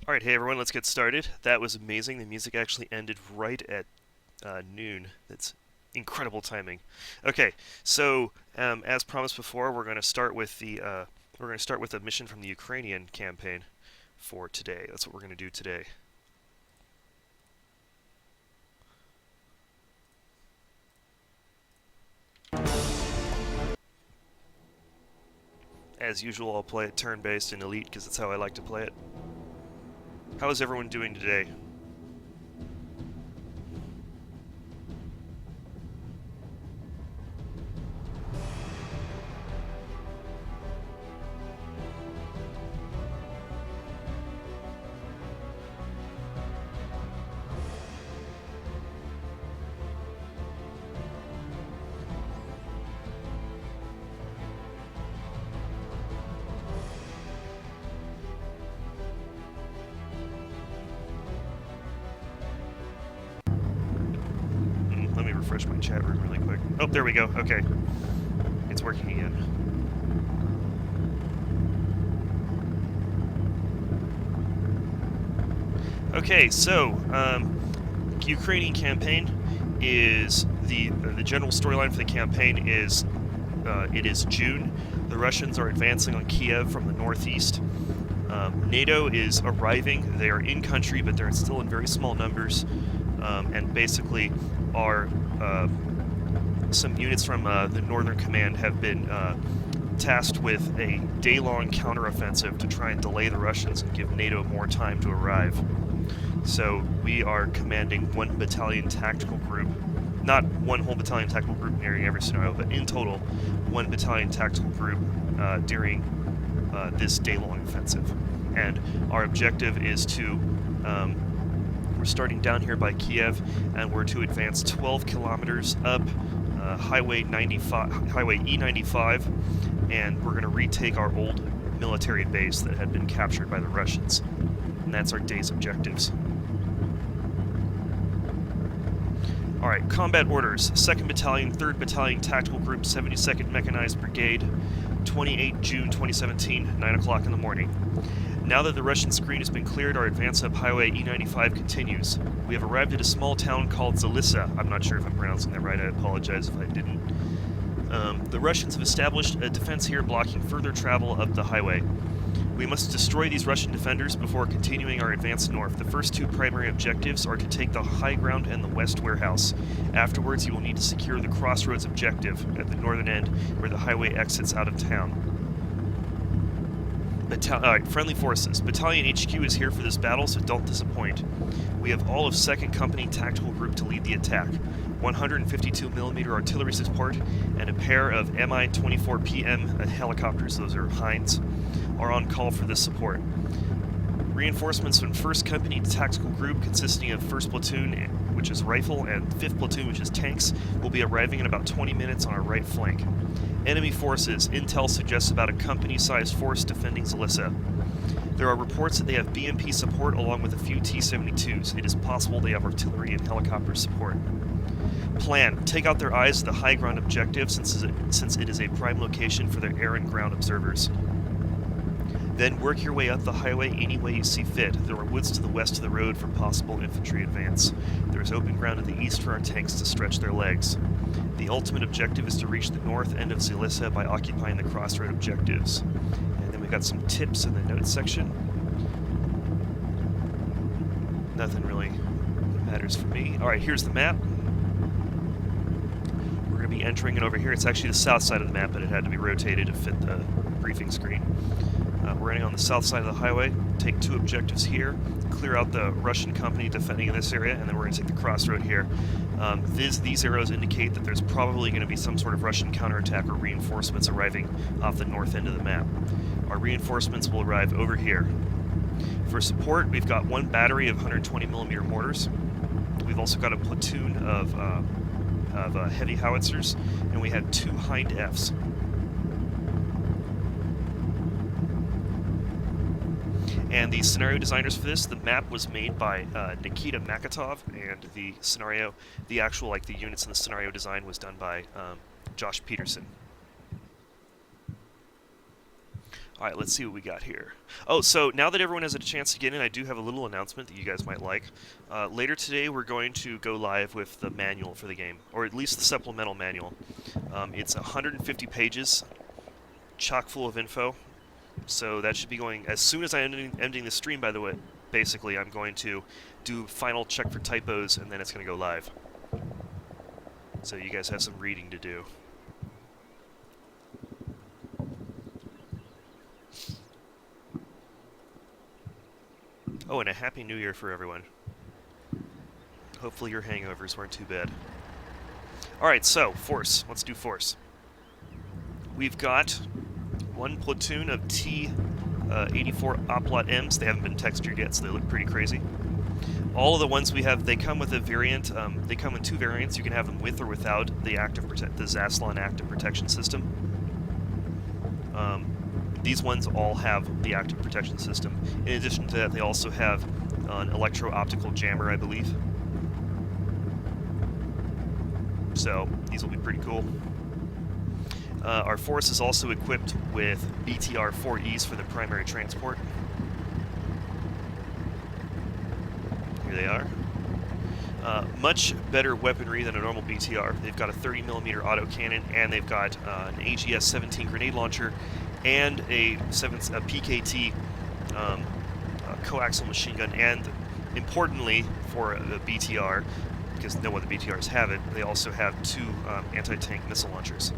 Alright, hey everyone, let's get started. That was amazing. The music actually ended right at noon. That's incredible timing. Okay, so as promised before, we're going to start with a mission from the Ukrainian campaign for today. That's what we're going to do today. As usual, I'll play it turn-based and elite because that's how I like to play it. How is everyone doing today? Let me refresh my chat room really quick. Oh, there we go. Okay. It's working again. Okay, so Ukrainian campaign is the general storyline for the campaign is it is June. The Russians are advancing on Kiev from the northeast. NATO is arriving. They are in country, but they're still in very small numbers, and basically are some units from the Northern Command have been tasked with a day-long counteroffensive to try and delay the Russians and give NATO more time to arrive. So we are commanding one battalion tactical group, not one whole battalion tactical group nearing every scenario, but in total, one battalion tactical group during this day-long offensive. And our objective is to, we're starting down here by Kiev, and we're to advance 12 kilometers up Highway E95, and we're going to retake our old military base that had been captured by the Russians. And that's our day's objectives. Alright, combat orders. 2nd Battalion, 3rd Battalion Tactical Group, 72nd Mechanized Brigade, 28 June 2017, 9 o'clock in the morning. Now that the Russian screen has been cleared, our advance up Highway E95 continues. We have arrived at a small town called Zalissa. I'm not sure if I'm pronouncing that right, I apologize if I didn't. The Russians have established a defense here blocking further travel up the highway. We must destroy these Russian defenders before continuing our advance north. The first two primary objectives are to take the high ground and the west warehouse. Afterwards, you will need to secure the crossroads objective at the northern end where the highway exits out of town. Alright, friendly forces. Battalion HQ is here for this battle, so don't disappoint. We have all of 2nd Company Tactical Group to lead the attack. 152mm artillery support and a pair of Mi-24PM helicopters, those are Hinds, are on call for this support. Reinforcements from 1st Company Tactical Group, consisting of 1st Platoon, which is rifle, and 5th Platoon, which is tanks, will be arriving in about 20 minutes on our right flank. Enemy forces. Intel suggests about a company-sized force defending Zalissa. There are reports that they have BMP support along with a few T-72s. It is possible they have artillery and helicopter support. Plan. Take out their eyes at the high ground objective since it is a prime location for their air and ground observers. Then work your way up the highway any way you see fit. There are woods to the west of the road for possible infantry advance. There is open ground to the east for our tanks to stretch their legs. The ultimate objective is to reach the north end of Zalissa by occupying the crossroad objectives. And then we got some tips in the notes section. Nothing really matters for me. Alright, here's the map. We're going to be entering it over here. It's actually the south side of the map, but it had to be rotated to fit the briefing screen. We're running on the south side of the highway, take 2 objectives here, clear out the Russian company defending in this area, and then we're going to take the crossroad here. These arrows indicate that there's probably going to be some sort of Russian counterattack or reinforcements arriving off the north end of the map. Our reinforcements will arrive over here. For support, we've got 1 battery of 120mm mortars. We've also got a platoon of heavy howitzers, and we had 2 Hind Fs. And the scenario designers for this, the map was made by Nikita Makatov, and the scenario, the actual, the units in the scenario design was done by Josh Peterson. All right, let's see what we got here. Oh, so now that everyone has a chance to get in, I do have a little announcement that you guys might like. Later today, we're going to go live with the manual for the game, or at least the supplemental manual. It's 150 pages, chock full of info. So that should be going as soon as I'm ending the stream. By the way, basically, I'm going to do final check for typos, and then it's going to go live. So you guys have some reading to do. Oh, and a Happy New Year for everyone. Hopefully your hangovers weren't too bad. Alright, so, Force. Let's do Force. We've got one platoon of T-84 Oplot M's. They haven't been textured yet, so they look pretty crazy. All of the ones we have, they come with a variant. They come in two variants. You can have them with or without the Zaslon active protection system. These ones all have the active protection system. In addition to that, they also have an electro-optical jammer, I believe. So these will be pretty cool. Our Force is also equipped with BTR-4Es for the primary transport. Here they are. Much better weaponry than a normal BTR. They've got a 30mm autocannon, and they've got an AGS-17 grenade launcher, and a PKT coaxial machine gun, and importantly for the BTR, because no other BTRs have it, they also have two anti-tank missile launchers.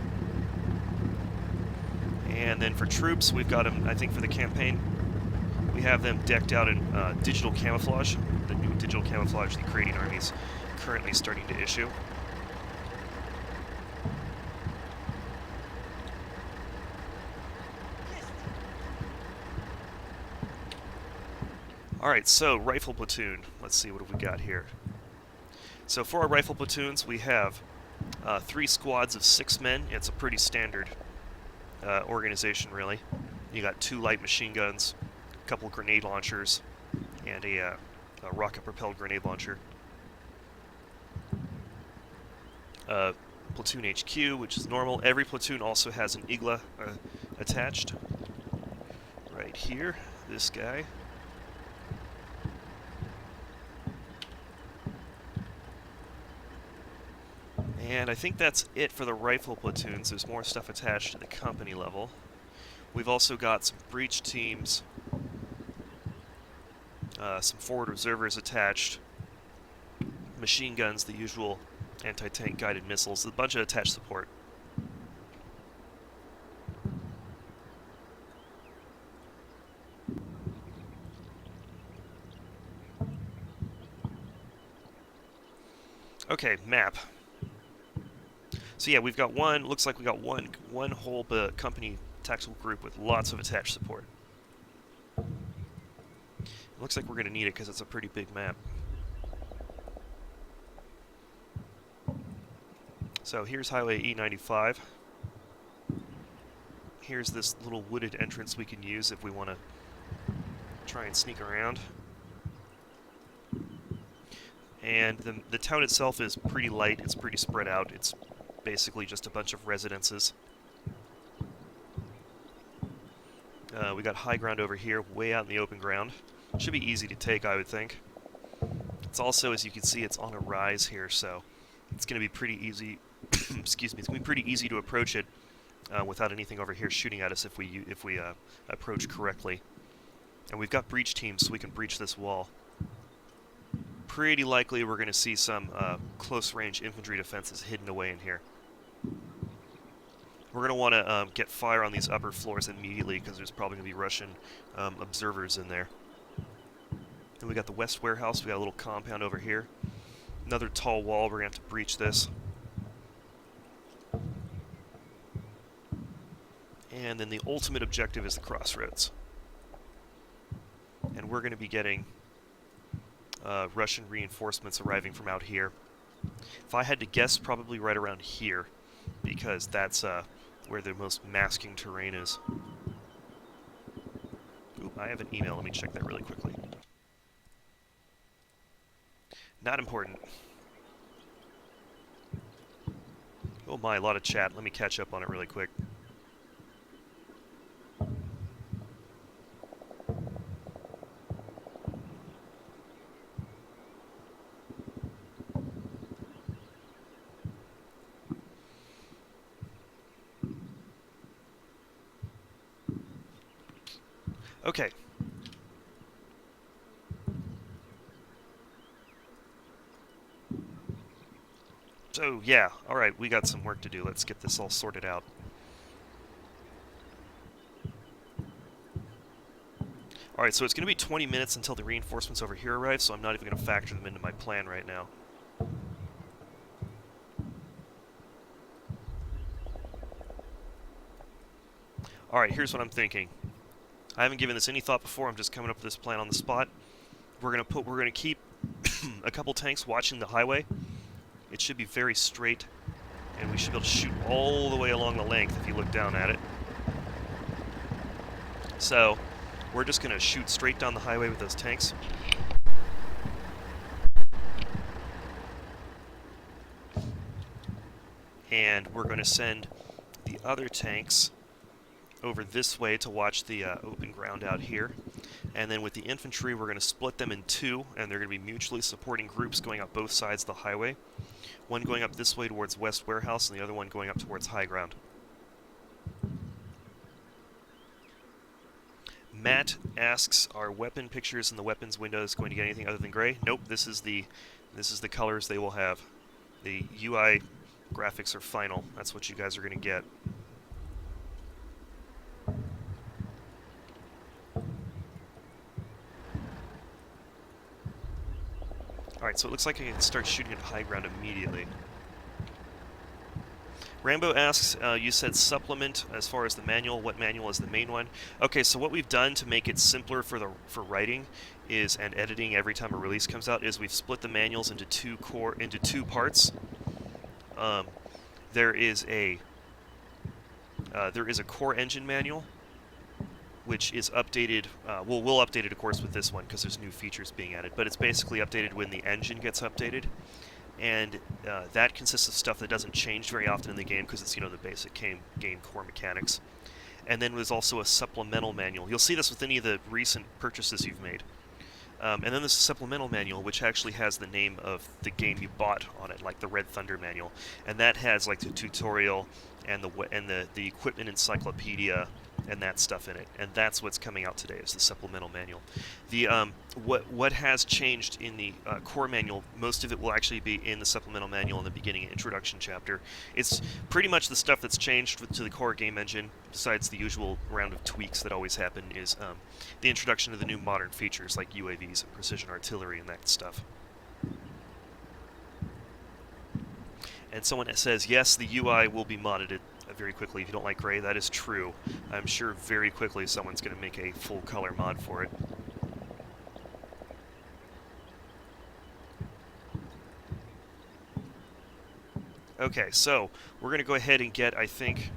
And then for troops, we've got them, I think for the campaign, we have them decked out in digital camouflage, the new digital camouflage the Canadian Army's currently starting to issue. Alright, so rifle platoon. Let's see, what have we got here? So for our rifle platoons, we have 3 squads of 6 men. It's a pretty standard organization, really. You got 2 light machine guns, a couple grenade launchers, and a rocket-propelled grenade launcher. Platoon HQ, which is normal. Every platoon also has an Igla attached. Right here, this guy. And I think that's it for the rifle platoons. There's more stuff attached to the company level. We've also got some breach teams, some forward observers attached, machine guns, the usual anti-tank guided missiles, a bunch of attached support. Okay, map. So yeah, we've got one, looks like we got one whole company tactical group with lots of attached support. It looks like we're going to need it because it's a pretty big map. So here's Highway E95. Here's this little wooded entrance we can use if we want to try and sneak around. And the town itself is pretty light, it's pretty spread out. It's basically just a bunch of residences. We got high ground over here, way out in the open ground. Should be easy to take, I would think. It's also, as you can see, it's on a rise here, so it's going to be pretty easy. Excuse me, it's going to be pretty easy to approach it without anything over here shooting at us if we approach correctly. And we've got breach teams, so we can breach this wall. Pretty likely we're going to see some close-range infantry defenses hidden away in here. We're going to want to get fire on these upper floors immediately because there's probably going to be Russian observers in there. Then we got the west warehouse. We got a little compound over here. Another tall wall. We're going to have to breach this. And then the ultimate objective is the crossroads. And we're going to be getting Russian reinforcements arriving from out here. If I had to guess, probably right around here, because that's where the most masking terrain is. Ooh, I have an email. Let me check that really quickly. Not important. Oh my, a lot of chat. Let me catch up on it really quick. Okay. So, yeah, alright, we got some work to do. Let's get this all sorted out. Alright, so it's going to be 20 minutes until the reinforcements over here arrive, so I'm not even going to factor them into my plan right now. Alright, here's what I'm thinking. I haven't given this any thought before, I'm just coming up with this plan on the spot. We're gonna keep a couple tanks watching the highway. It should be very straight, and we should be able to shoot all the way along the length if you look down at it. So, we're just gonna shoot straight down the highway with those tanks. And we're gonna send the other tanks over this way to watch the open ground out here. And then with the infantry, we're going to split them in two, and they're going to be mutually supporting groups going up both sides of the highway. One going up this way towards West Warehouse, and the other one going up towards High Ground. Matt asks, are weapon pictures in the weapons windows going to get anything other than gray? Nope, this is the colors they will have. The UI graphics are final. That's what you guys are going to get. Alright, so it looks like I can start shooting at High Ground immediately. Rambo asks, you said supplement as far as the manual. What manual is the main one? Okay, so what we've done to make it simpler for writing is and editing every time a release comes out is we've split the manuals into two parts. There is a core engine manual, which is updated. We'll update it, of course, with this one because there's new features being added. But it's basically updated when the engine gets updated, and that consists of stuff that doesn't change very often in the game because it's the basic game core mechanics. And then there's also a supplemental manual. You'll see this with any of the recent purchases you've made. And then there's a supplemental manual, which actually has the name of the game you bought on it, like the Red Thunder manual, and that has like the tutorial and the equipment encyclopedia and that stuff in it, and that's what's coming out today is the supplemental manual. The what has changed in the core manual, most of it will actually be in the supplemental manual in the beginning introduction chapter. It's pretty much the stuff that's changed to the core game engine, besides the usual round of tweaks that always happen, is the introduction of the new modern features like UAVs and precision artillery and that stuff. And someone says, yes, the UI will be modded very quickly if you don't like gray. That is true. I'm sure very quickly someone's going to make a full color mod for it. Okay, so we're going to go ahead and get, I'm thinking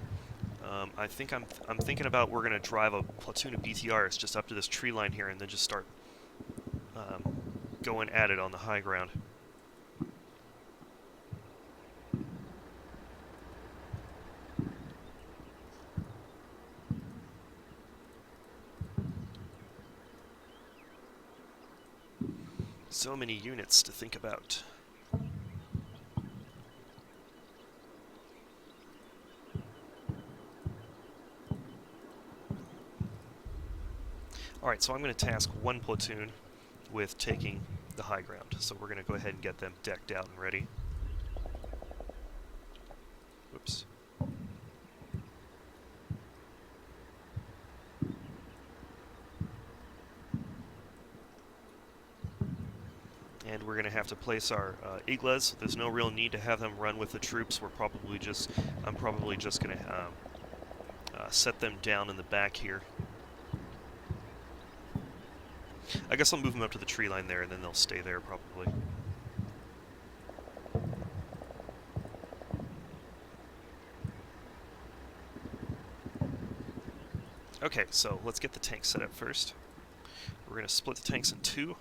about we're going to drive a platoon of BTRs just up to this tree line here and then just start going at it on the high ground. So many units to think about. Alright, so I'm going to task one platoon with taking the high ground. So we're going to go ahead and get them decked out and ready. Whoops. And we're going to have to place our Iglas. There's no real need to have them run with the troops. I'm probably just going to set them down in the back here. I guess I'll move them up to the tree line there, and then they'll stay there probably. Okay, so let's get the tanks set up first. We're going to split the tanks in two.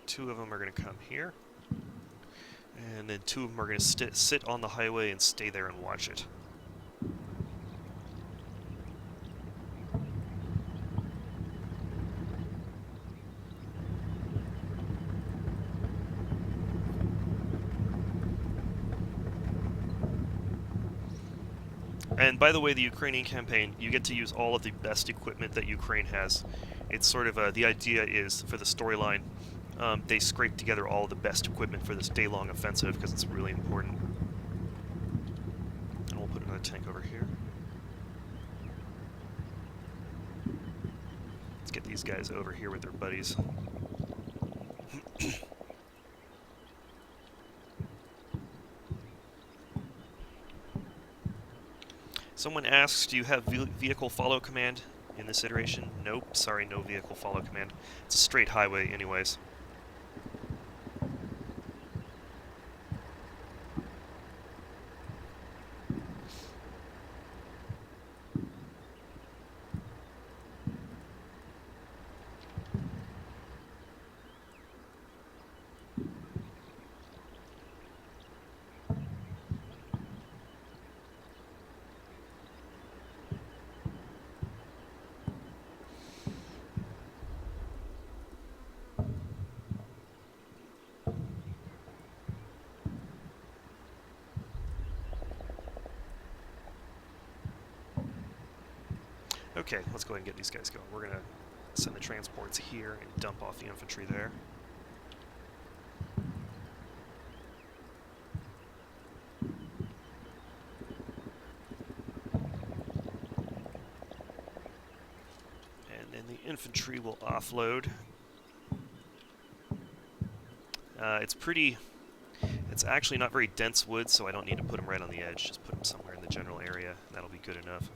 Two of them are going to come here, and then two of them are going to sit on the highway and stay there and watch it. And by the way, the Ukrainian campaign, you get to use all of the best equipment that Ukraine has. It's sort of the idea is for the storyline, they scrape together all the best equipment for this day-long offensive because it's really important. And we'll put another tank over here. Let's get these guys over here with their buddies. Someone asks, do you have vehicle follow command in this iteration? Nope, sorry, no vehicle follow command. It's a straight highway anyways. Okay, let's go ahead and get these guys going. We're going to send the transports here and dump off the infantry there. And then the infantry will offload. It's actually not very dense wood, so I don't need to put them right on the edge. Just put them somewhere in the general area, and that'll be good enough.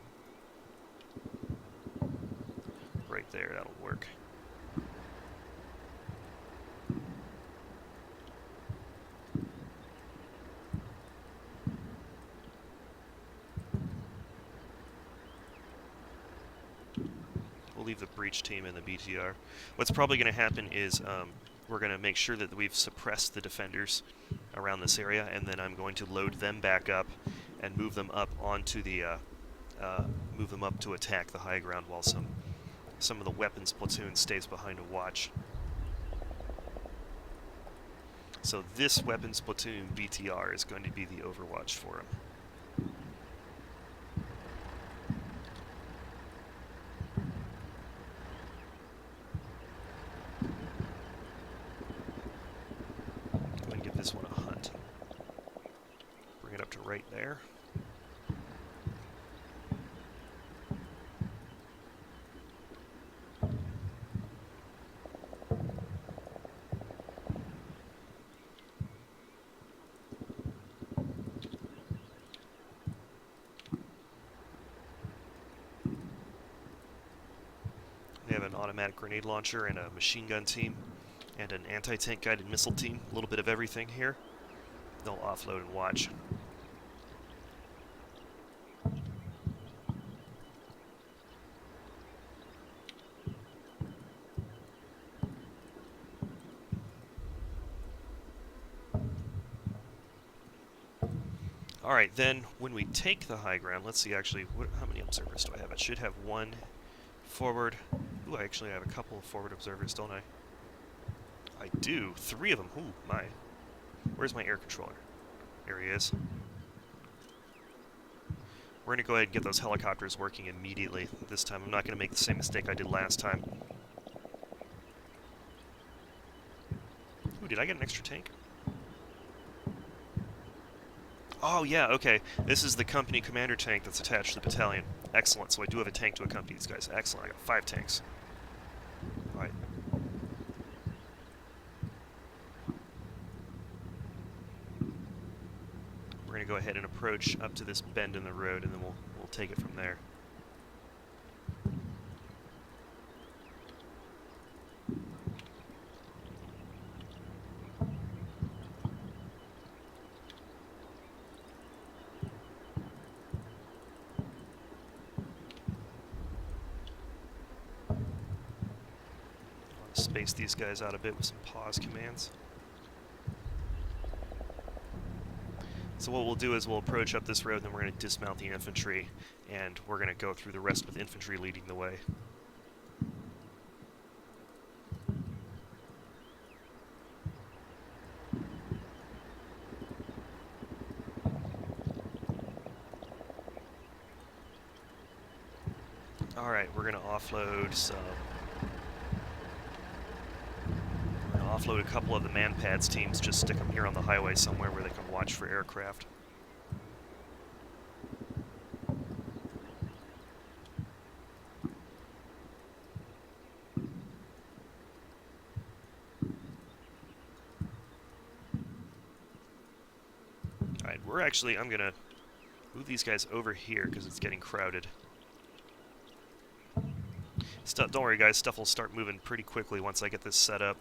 Right there, that'll work. We'll leave the breach team in the BTR. What's probably going to happen is we're going to make sure that we've suppressed the defenders around this area, and then I'm going to load them back up and move them up onto the move them up to attack the high ground while some of the weapons platoon stays behind to watch. So this weapons platoon BTR is going to be the overwatch for him. Go ahead and give this one a hunt. Bring it up to right there. We have an automatic grenade launcher and a machine gun team and an anti-tank guided missile team. A little bit of everything here. They'll offload and watch. Alright, then when we take the high ground, let's see actually, how many observers do I have? I should have one forward. Ooh, I actually have a couple of forward observers, don't I? I do. 3 of them. Ooh, my. Where's my air controller? There he is. We're going to go ahead and get those helicopters working immediately this time. I'm not going to make the same mistake I did last time. Ooh, did I get an extra tank? Oh, yeah, okay. This is the company commander tank that's attached to the battalion. Excellent. So I do have a tank to accompany these guys. Excellent. I got 5 tanks. All right. We're going to go ahead and approach up to this bend in the road, and then we'll take it from there. Space these guys out a bit with some pause commands. So what we'll do is we'll approach up this road, and then we're going to dismount the infantry, and we're going to go through the rest with infantry leading the way. Alright, we're going to offload some... We're going to offload a couple of the ManPads teams, just stick them here on the highway somewhere where they can watch for aircraft. Alright, I'm going to move these guys over here because it's getting crowded. Don't worry, guys. Stuff will start moving pretty quickly once I get this set up.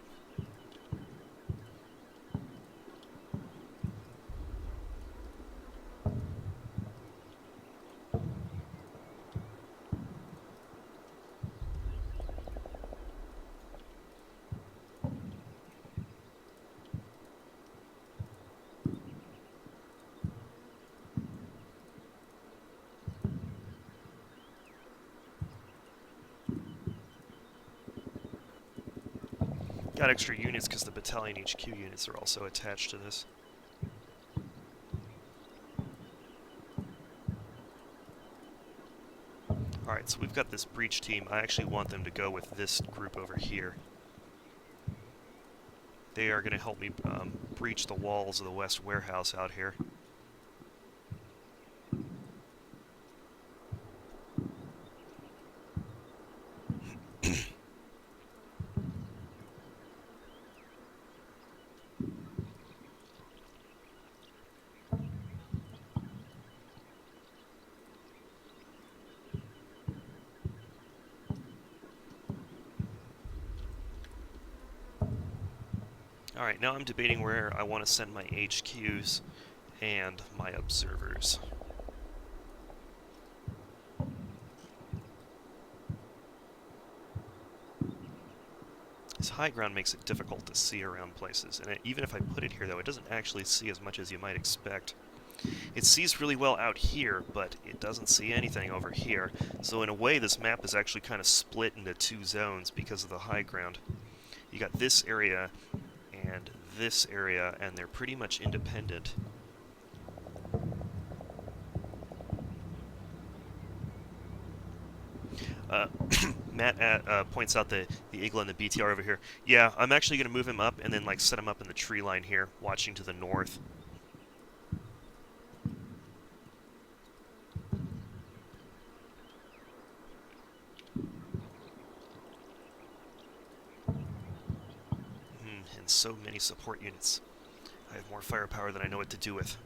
Got extra units because the battalion HQ units are also attached to this. Alright, so we've got this breach team. I actually want them to go with this group over here. They are going to help me breach the walls of the West Warehouse out here. Alright, now I'm debating where I want to send my HQs and my observers. This high ground makes it difficult to see around places, and even if I put it here, though, it doesn't actually see as much as you might expect. It sees really well out here, but it doesn't see anything over here. So in a way, this map is actually kind of split into two zones because of the high ground. You got this area and this area, and they're pretty much independent. Matt points out the Eagle and the BTR over here. Yeah, I'm actually going to move him up and then like set him up in the tree line here, watching to the north. And so many support units. I have more firepower than I know what to do with.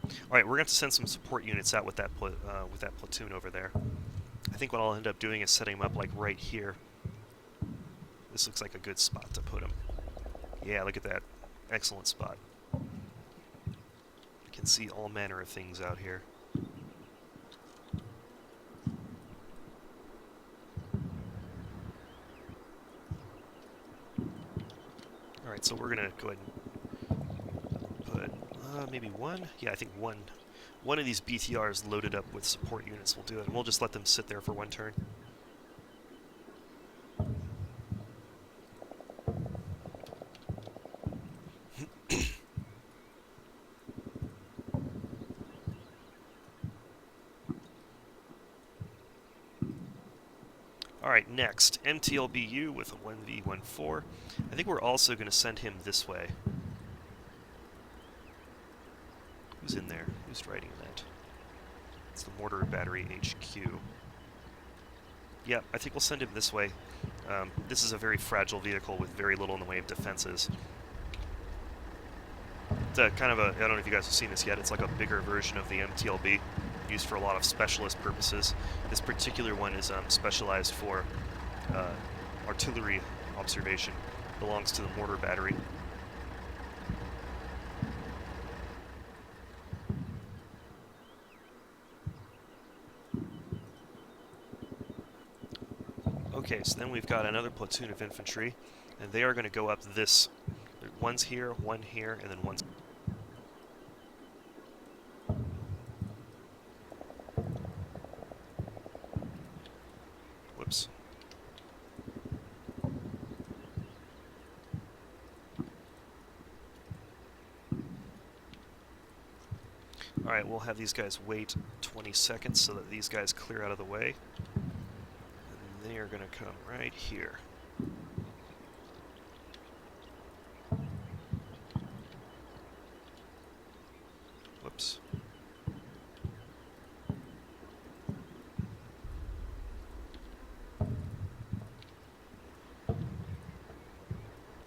Alright, we're going to have to send some support units out with that platoon over there. I think what I'll end up doing is setting them up like right here. This looks like a good spot to put them. Yeah, look at that. Excellent spot. You can see all manner of things out here. Alright, so we're going to go ahead and put maybe one? Yeah, I think one of these BTRs loaded up with support units will do it, and we'll just let them sit there for one turn. Alright, next, MTLBU with a 1V14. I think we're also going to send him this way. Who's in there? Who's riding that? It's the Mortar Battery HQ. Yeah, I think we'll send him this way. This is a very fragile vehicle with very little in the way of defenses. It's a kind of a, I don't know if you guys have seen this yet, it's like a bigger version of the MTLB, used for a lot of specialist purposes. This particular one is specialized for artillery observation. Belongs to the Mortar Battery. Okay, so then we've got another platoon of infantry, and they are going to go up this. One's here, one here, and then one's... Whoops. Alright, we'll have these guys wait 20 seconds so that these guys clear out of the way. they are going to come right here. Whoops.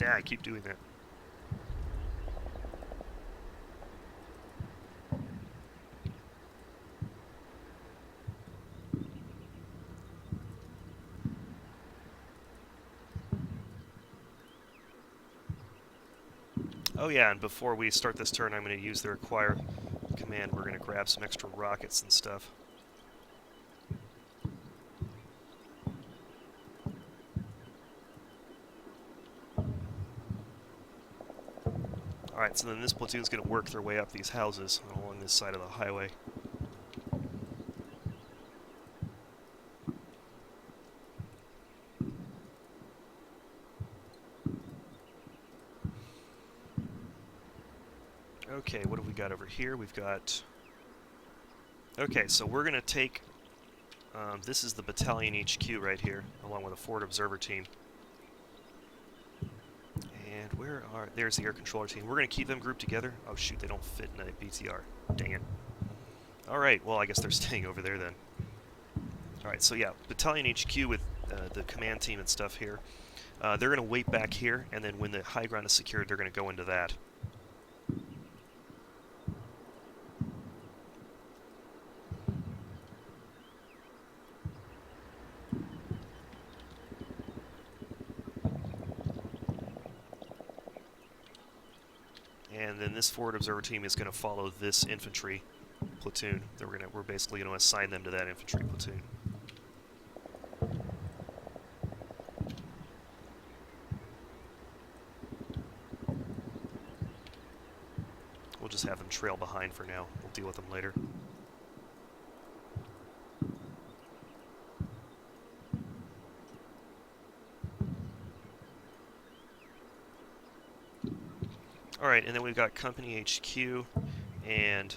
Yeah, I keep doing that. Oh yeah, and before we start this turn, I'm going to use the require command. We're going to grab some extra rockets and stuff. Alright, so then this platoon's going to work their way up these houses along this side of the highway. Okay, what have we got over here? We've got... Okay, so we're going to take... this is the battalion HQ right here, along with a forward observer team. And where are... There's the air controller team. We're going to keep them grouped together. Oh shoot, they don't fit in a BTR. Dang it. Alright, well I guess they're staying over there then. Alright, so yeah, battalion HQ with the command team and stuff here. They're going to wait back here, and then when the high ground is secured, they're going to go into that. And then this forward observer team is going to follow this infantry platoon. We're basically going to assign them to that infantry platoon. We'll just have them trail behind for now. We'll deal with them later. Alright, and then we've got Company HQ and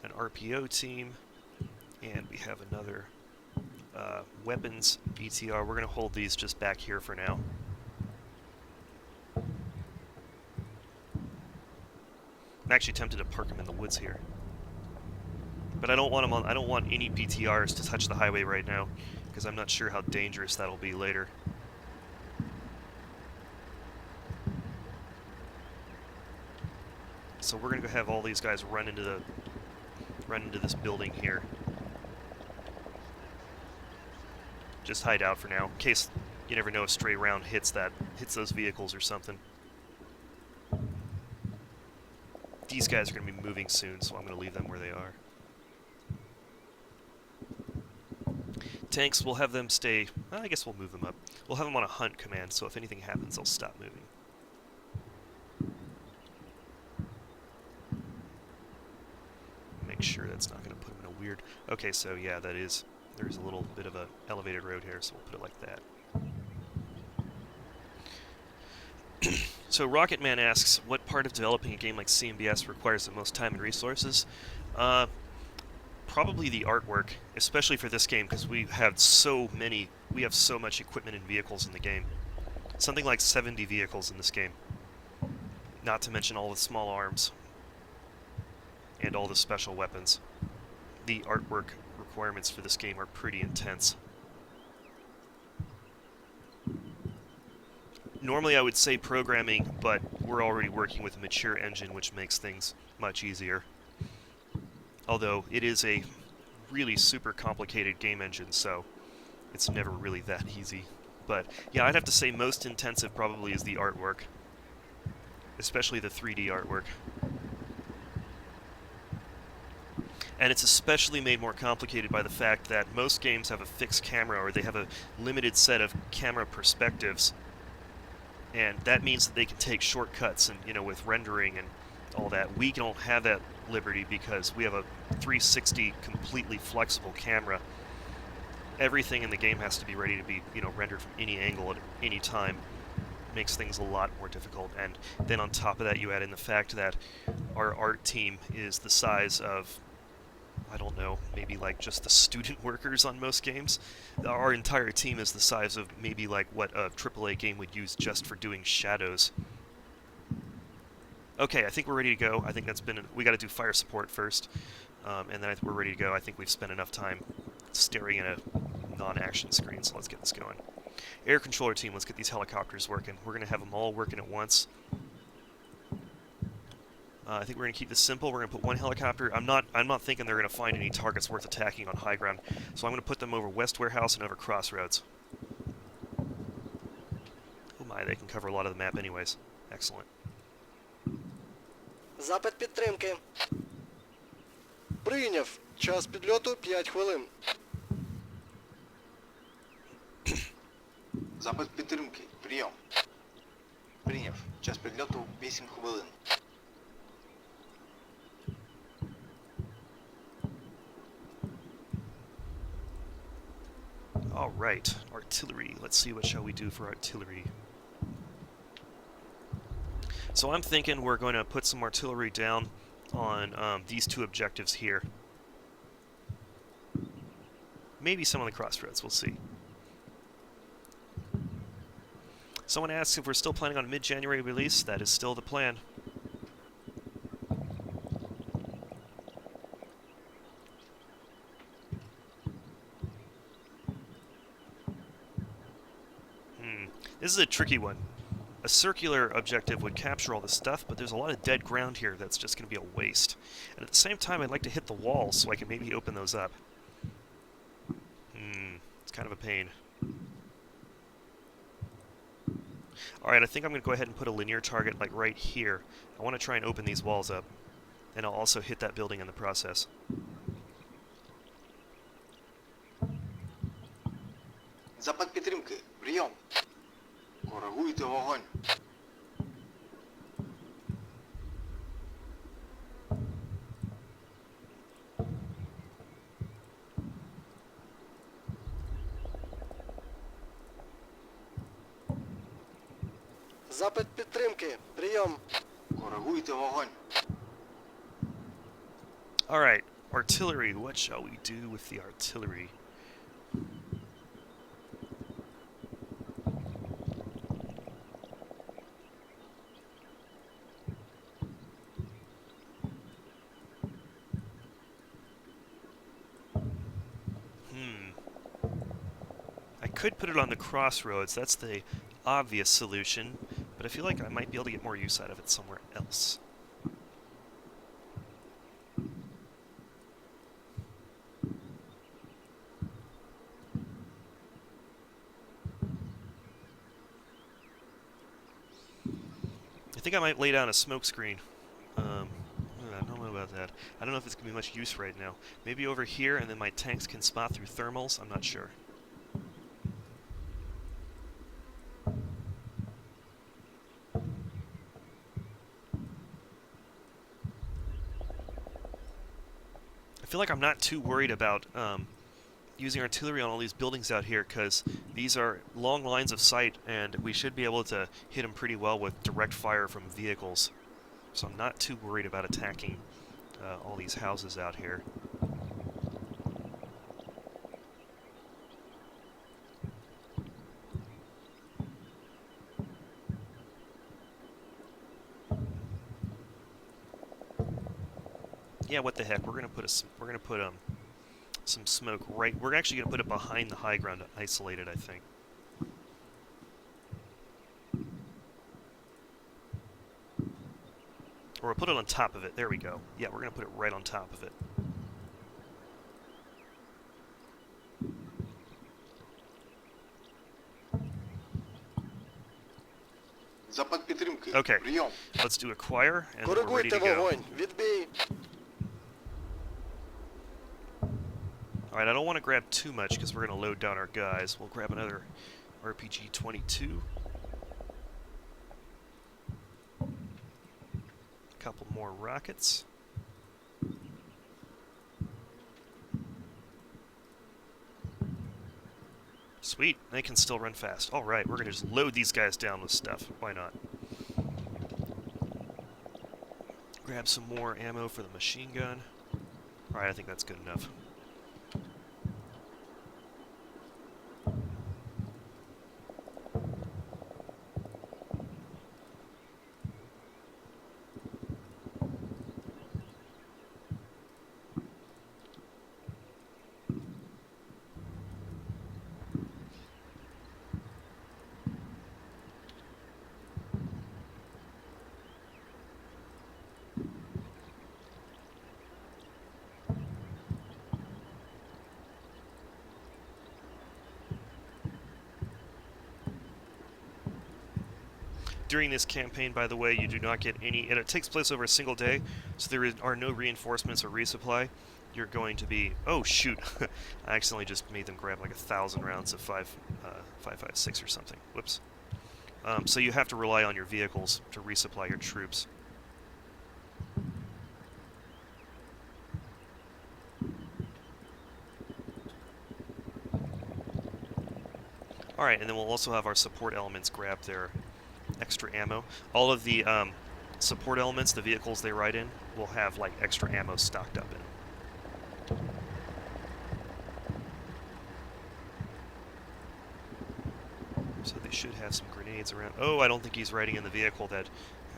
an RPO team, and we have another weapons BTR. We're going to hold these just back here for now. I'm actually tempted to park them in the woods here, but I don't want them on. I don't want any BTRs to touch the highway right now, because I'm not sure how dangerous that'll be later. So we're going to go have all these guys run into this building here. Just hide out for now, in case you never know a stray round hits those vehicles or something. These guys are going to be moving soon, so I'm going to leave them where they are. Tanks, we'll have them stay... I guess we'll move them up. We'll have them on a hunt command, so if anything happens, they'll stop moving. Make sure that's not going to put them in a weird... Okay, so yeah, that is... There's a little bit of a elevated road here, so we'll put it like that. So Rocketman asks, what part of developing a game like CMBS requires the most time and resources? Probably the artwork, especially for this game, because we have so much equipment and vehicles in the game. Something like 70 vehicles in this game. Not to mention all the small arms and all the special weapons. The artwork requirements for this game are pretty intense. Normally I would say programming, but we're already working with a mature engine, which makes things much easier. Although it is a really super complicated game engine, so it's never really that easy. But yeah, I'd have to say most intensive probably is the artwork, especially the 3D artwork. And it's especially made more complicated by the fact that most games have a fixed camera, or they have a limited set of camera perspectives. And that means that they can take shortcuts, and with rendering and all that. We don't have that liberty because we have a 360 completely flexible camera. Everything in the game has to be ready to be, rendered from any angle at any time. Makes things a lot more difficult. And then on top of that, you add in the fact that our art team is the size of, I don't know, maybe like just the student workers on most games. Our entire team is the size of maybe like what a AAA game would use just for doing shadows. Okay, I think we're ready to go. I think that's been... We got to do fire support first, and then we're ready to go. I think we've spent enough time staring at a non-action screen, so let's get this going. Air controller team, let's get these helicopters working. We're going to have them all working at once. I think we're going to keep this simple. We're going to put one helicopter. I'm not thinking they're going to find any targets worth attacking on high ground, so I'm going to put them over West Warehouse and over Crossroads. Oh my, they can cover a lot of the map anyways. Excellent. Запит підтримки. Прийняв. Час підльоту 5 хвилин. Запит підтримки. Прийом. Прийняв. Час підльоту 8 хвилин. All right, artillery. Let's see what shall we do for artillery. So I'm thinking we're going to put some artillery down on these two objectives here. Maybe some on the crossroads, we'll see. Someone asks if we're still planning on a mid-January release. That is still the plan. This is a tricky one. A circular objective would capture all the stuff, but there's a lot of dead ground here that's just going to be a waste. And at the same time, I'd like to hit the walls so I can maybe open those up. It's kind of a pain. Alright, I think I'm going to go ahead and put a linear target like right here. I want to try and open these walls up. And I'll also hit that building in the process. Запит підтримки. Прийом. Коригуйте вогонь. Запит підтримки. Прийом. Коригуйте вогонь. Alright, artillery. What shall we do with the artillery? I could put it on the crossroads. That's the obvious solution, but I feel like I might be able to get more use out of it somewhere else. I think I might lay down a smoke screen. I don't know about that. I don't know if it's going to be much use right now. Maybe over here, and then my tanks can spot through thermals? I'm not sure. I feel like I'm not too worried about using artillery on all these buildings out here, because these are long lines of sight, and we should be able to hit them pretty well with direct fire from vehicles. So I'm not too worried about attacking all these houses out here. Yeah, what the heck? We're gonna put some smoke right. We're actually gonna put it behind the high ground to isolate it, I think. Or we'll put it on top of it. There we go. Yeah, we're gonna put it right on top of it. Запит підтримки. Okay. Прийом. Let's do acquire, and we're ready Коригуйте to go. вогонь. Відбій. Alright, I don't want to grab too much because we're going to load down our guys. We'll grab another RPG-22. A couple more rockets. Sweet, they can still run fast. Alright, we're going to just load these guys down with stuff. Why not? Grab some more ammo for the machine gun. Alright, I think that's good enough. During this campaign, by the way, you do not get any, and it takes place over a single day, so there are no reinforcements or resupply. You're going to be, oh shoot, I accidentally just made them grab like 1,000 rounds of 5.56 or something. Whoops. So you have to rely on your vehicles to resupply your troops. Alright, and then we'll also have our support elements grab their extra ammo. All of the support elements, the vehicles they ride in, will have like extra ammo stocked up in them. So they should have some grenades around. Oh, I don't think he's riding in the vehicle that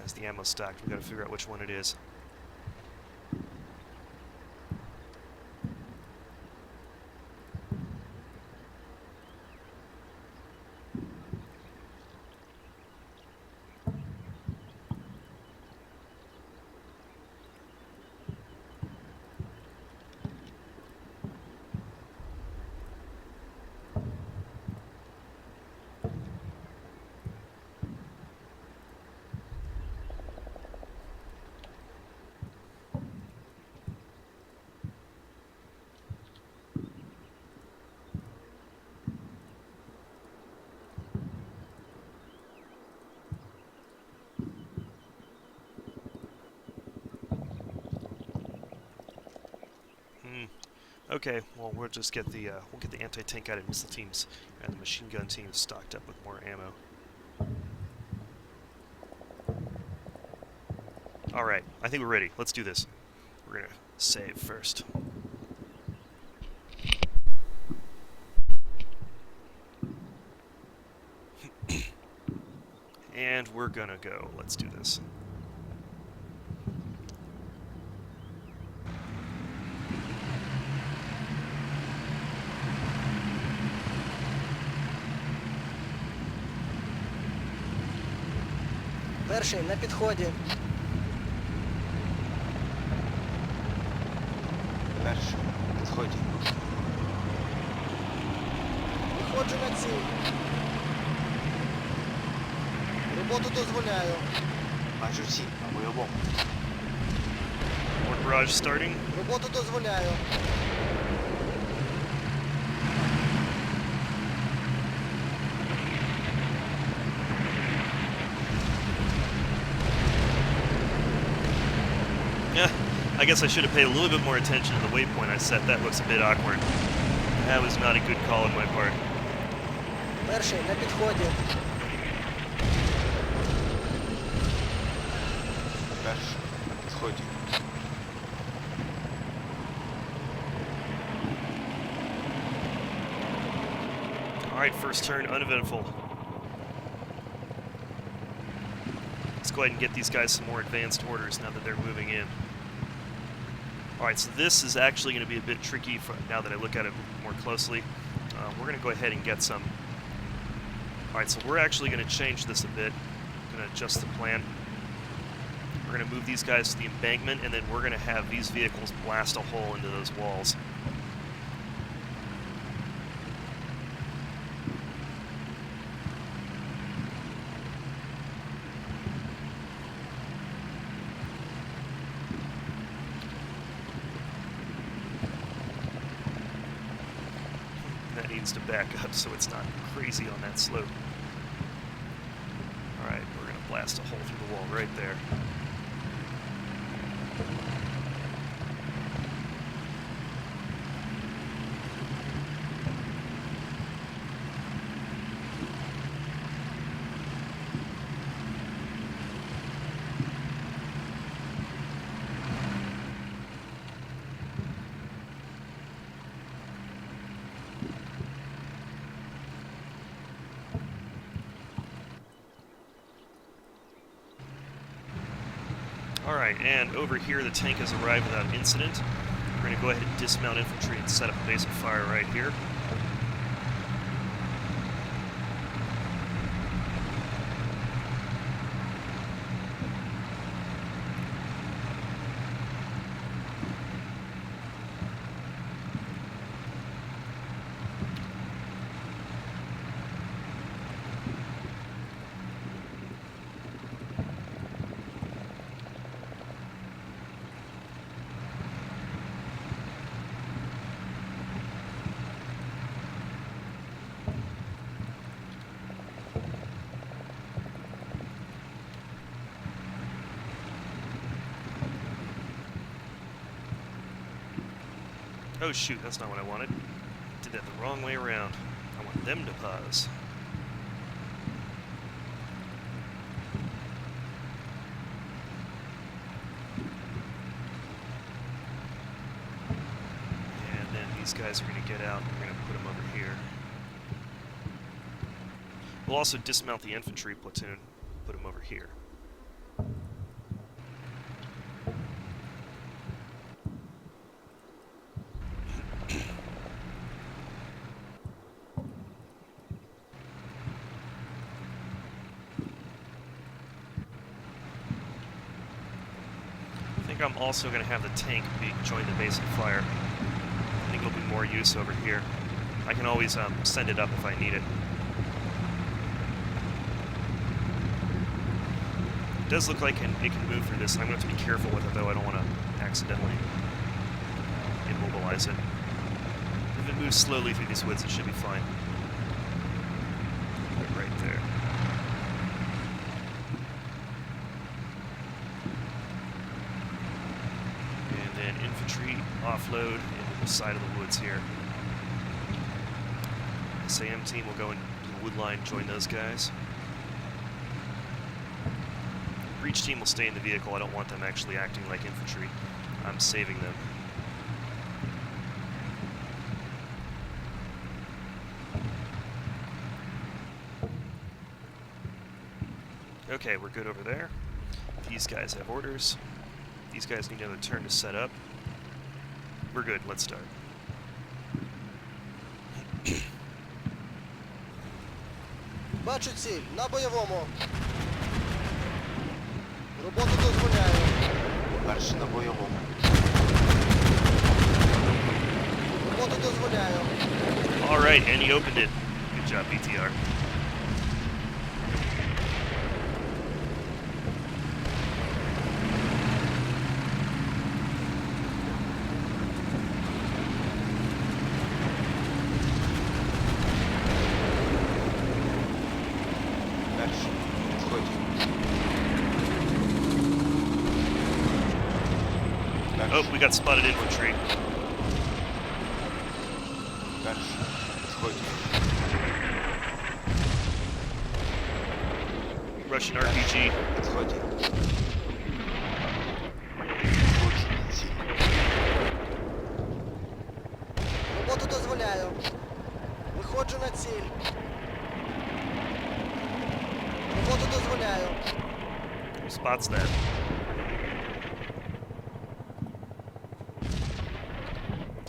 has the ammo stocked. We've got to figure out which one it is. Okay, well we'll just get the anti-tank guided missile teams and the machine gun teams stocked up with more ammo. All right, I think we're ready. Let's do this. We're gonna save first. And we're gonna go. Let's do this. Перший на підході. Перший. На підході. Виходжу на ціль. Роботу дозволяю. Майже всі, обов'язково. More barrage starting. Роботу дозволяю. Yeah, I guess I should have paid a little bit more attention to the waypoint I set. That looks a bit awkward. That was not a good call on my part. Перший на підході. Перший. На підході. Alright, first turn, uneventful. Let's go ahead and get these guys some more advanced orders now that they're moving in. Alright, so this is actually going to be a bit tricky now that I look at it more closely. We're going to go ahead and get some... Alright, so we're actually going to change this a bit. Going to adjust the plan. We're going to move these guys to the embankment, and then we're going to have these vehicles blast a hole into those walls. That needs to back up so it's not crazy on that slope. Alright, we're going to blast a hole through the wall right there. Alright, and over here the tank has arrived without incident. We're going to go ahead and dismount infantry and set up a base of fire right here. Oh shoot, that's not what I wanted. Did that the wrong way around. I want them to pause. And then these guys are going to get out and we're going to put them over here. We'll also dismount the infantry platoon, put them over here. I'm also going to have the tank join the base of fire. I think it'll be more use over here. I can always send it up if I need it. It does look like it can move through this. I'm going to have to be careful with it, though. I don't want to accidentally immobilize it. If it moves slowly through these woods, it should be fine. Put it right there. Infantry offload into the side of the woods here. SAM team will go into the wood line, join those guys. Breach team will stay in the vehicle. I don't want them actually acting like infantry. I'm saving them. Okay, we're good over there. These guys have orders. These guys need another turn to set up. We're good, let's start. Бачу ціль, на бойовому. Роботу дозволяю. Перший на бойовому. Роботу дозволяю. Alright, and he opened it. Good job, BTR. Oh, we got spotted infantry. Russian RPG. Роботу дозволяю. Виходжу на ціль. Роботу дозволяю. Who spots that?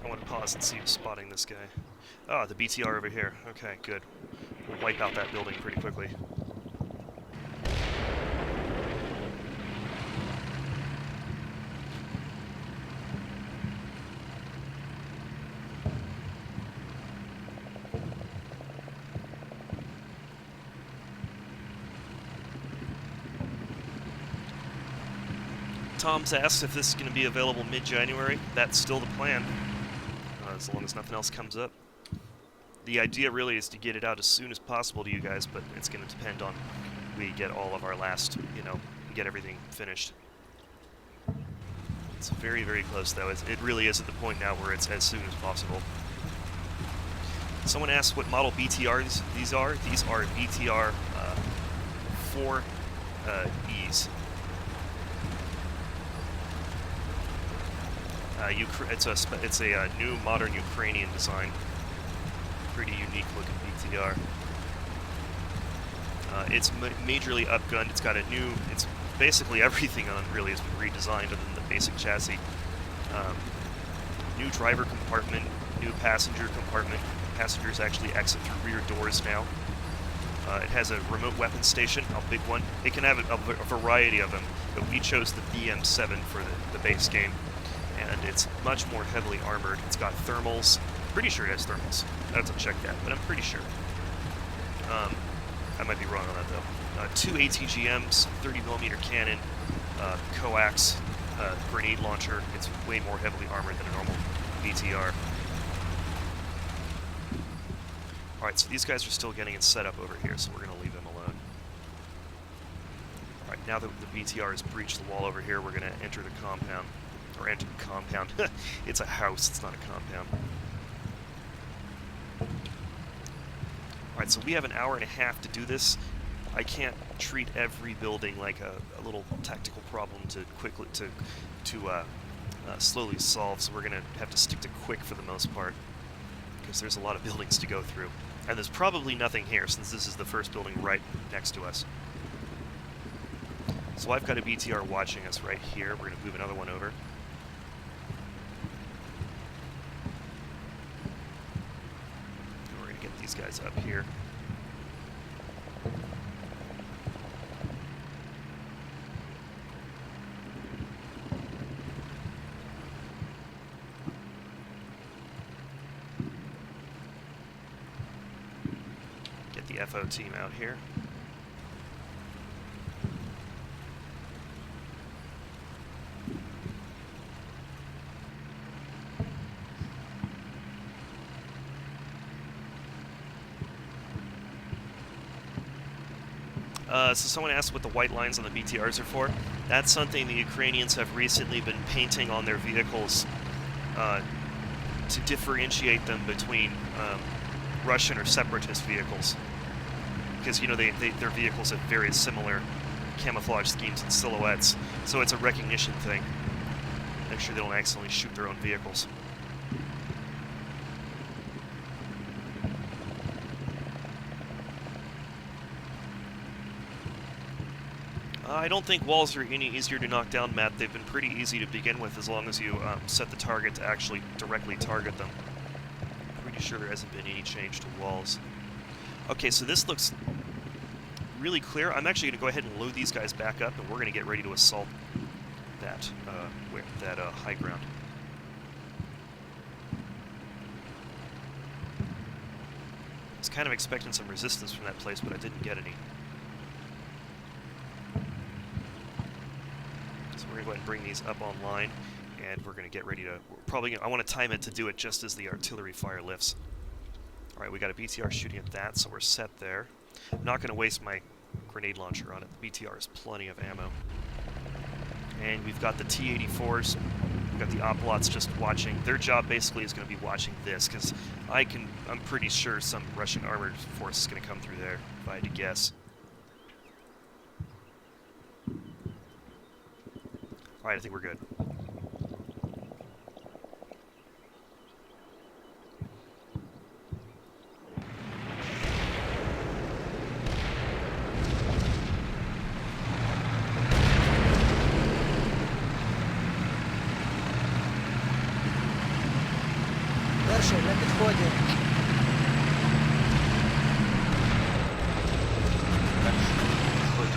I want to pause and see who's spotting this guy. Ah, the BTR over here. Okay, good. We'll wipe out that building pretty quickly. Tom's asked if this is going to be available mid-January. That's still the plan, as long as nothing else comes up. The idea really is to get it out as soon as possible to you guys, but it's going to depend on we get all of our last, get everything finished. It's very, very close, though. It really is at the point now where it's as soon as possible. Someone asked what model BTRs these are. These are BTR 4Es. It's a new modern Ukrainian design. Pretty unique looking BTR. It's majorly upgunned. It's got a new. It's basically everything on really has been redesigned other than the basic chassis. New driver compartment, new passenger compartment. Passengers actually exit through rear doors now. It has a remote weapon station, a big one. It can have a variety of them, but we chose the BM7 for the base game, and it's much more heavily armored. It's got thermals. Pretty sure it has thermals. I have to check that, but I'm pretty sure. I might be wrong on that though. 2 ATGMs, 30mm cannon, coax, grenade launcher. It's way more heavily armored than a normal BTR. Alright, so these guys are still getting it set up over here, so we're going to leave them alone. Alright, now that the BTR has breached the wall over here, we're going to enter the compound. Or enter the compound. It's a house, it's not a compound. Alright, so we have an hour and a half to do this. I can't treat every building like a little tactical problem to slowly solve, so we're going to have to stick to quick for the most part, because there's a lot of buildings to go through. And there's probably nothing here, since this is the first building right next to us. So I've got a BTR watching us right here. We're going to move another one over. And we're going to get these guys up here. The FO team out here. So someone asked what the white lines on the BTRs are for. That's something the Ukrainians have recently been painting on their vehicles to differentiate them between Russian or separatist vehicles. Because, you know, their vehicles have very similar camouflage schemes and silhouettes, so it's a recognition thing. Make sure they don't accidentally shoot their own vehicles. I don't think walls are any easier to knock down, Matt. They've been pretty easy to begin with as long as you set the target to actually directly target them. Pretty sure there hasn't been any change to walls. Okay, so this looks really clear. I'm actually going to go ahead and load these guys back up, and we're going to get ready to assault that high ground. I was kind of expecting some resistance from that place, but I didn't get any. So we're going to go ahead and bring these up online, and we're going to get ready to... I want to time it to do it just as the artillery fire lifts. Alright, we got a BTR shooting at that, so we're set there. I'm not going to waste my grenade launcher on it. The BTR has plenty of ammo. And we've got the T-84s. We've got the Oplots just watching. Their job basically is going to be watching this, because I'm pretty sure some Russian armored force is going to come through there, if I had to guess. Alright, I think we're good. Перший на підході. Входь.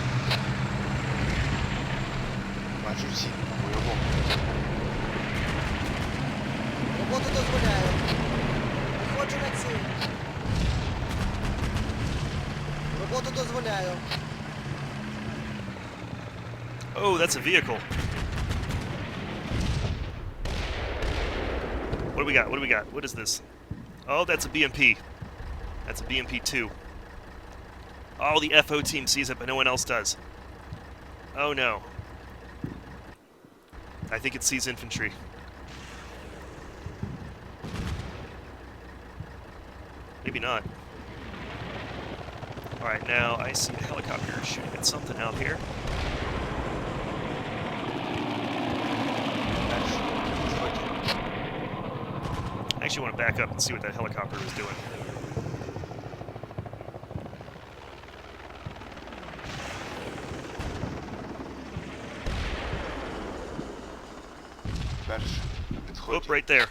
Бачу всі, бойовому. Роботу дозволяю. Виходжу на ціль. Роботу дозволяю. Oh, that's a vehicle. What do we got? What do we got? What is this? Oh, that's a BMP. That's a BMP-2. Oh, the FO team sees it, but no one else does. Oh, no. I think it sees infantry. Maybe not. Alright, now I see a helicopter shooting at something out here. I actually want to back up and see what that helicopter is doing. Перший на Oh, підході. right there.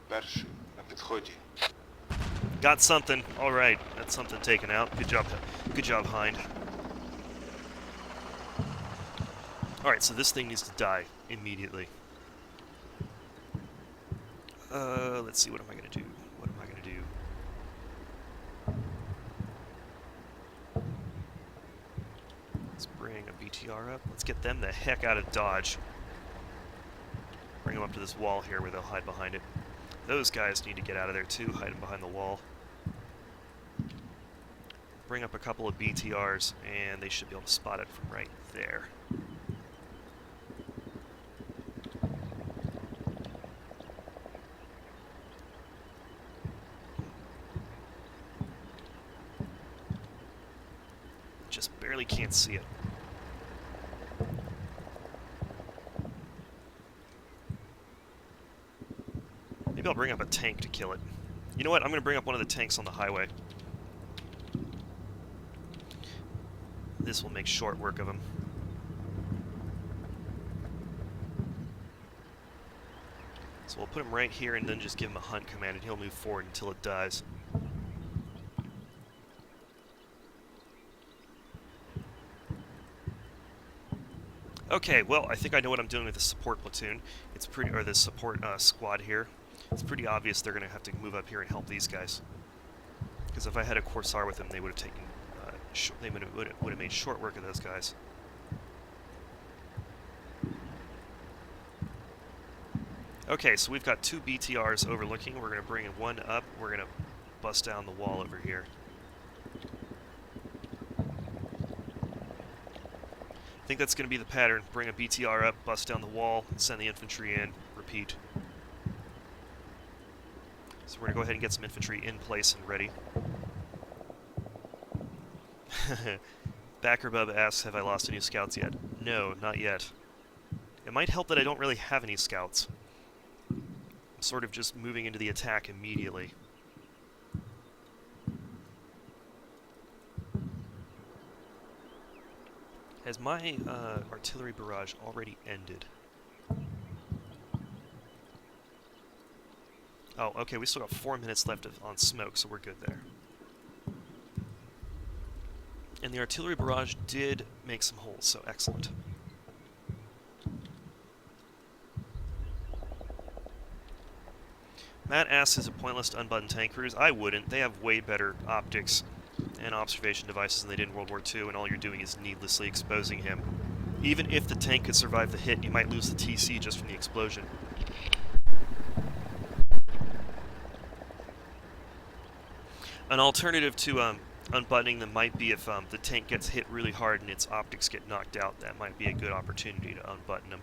Перший на підході. Got something. All right, that's something taken out. Good job, Hind. All right, so this thing needs to die immediately. Let's see. What am I gonna do? What am I gonna do? Let's bring a BTR up. Let's get them the heck out of Dodge. Bring them up to this wall here where they'll hide behind it. Those guys need to get out of there too, hide them behind the wall. Bring up a couple of BTRs, and they should be able to spot it from right there. Just barely can't see it. Maybe I'll bring up a tank to kill it. You know what? I'm going to bring up one of the tanks on the highway. This will make short work of him. So we'll put him right here and then just give him a hunt command and he'll move forward until it dies. Okay, well, I think I know what I'm doing with the support platoon. It's pretty, or the support squad here. It's pretty obvious they're going to have to move up here and help these guys. Because if I had a Corsair with them, they would have taken, they would have made short work of those guys. Okay, so we've got 2 BTRs overlooking. We're going to bring one up. We're going to bust down the wall over here. I think that's going to be the pattern. Bring a BTR up, bust down the wall, send the infantry in, repeat. So we're going to go ahead and get some infantry in place and ready. Backerbub asks, have I lost any scouts yet? No, not yet. It might help that I don't really have any scouts. I'm sort of just moving into the attack immediately. Has my artillery barrage already ended? Oh, okay, we still got 4 minutes left on smoke, so we're good there. And the artillery barrage did make some holes, so excellent. Matt asks, is it pointless to unbutton tank crews? I wouldn't. They have way better optics and observation devices than they did in World War II, and all you're doing is needlessly exposing him. Even if the tank could survive the hit, you might lose the TC just from the explosion. An alternative to unbuttoning them might be if the tank gets hit really hard and its optics get knocked out. That might be a good opportunity to unbutton him.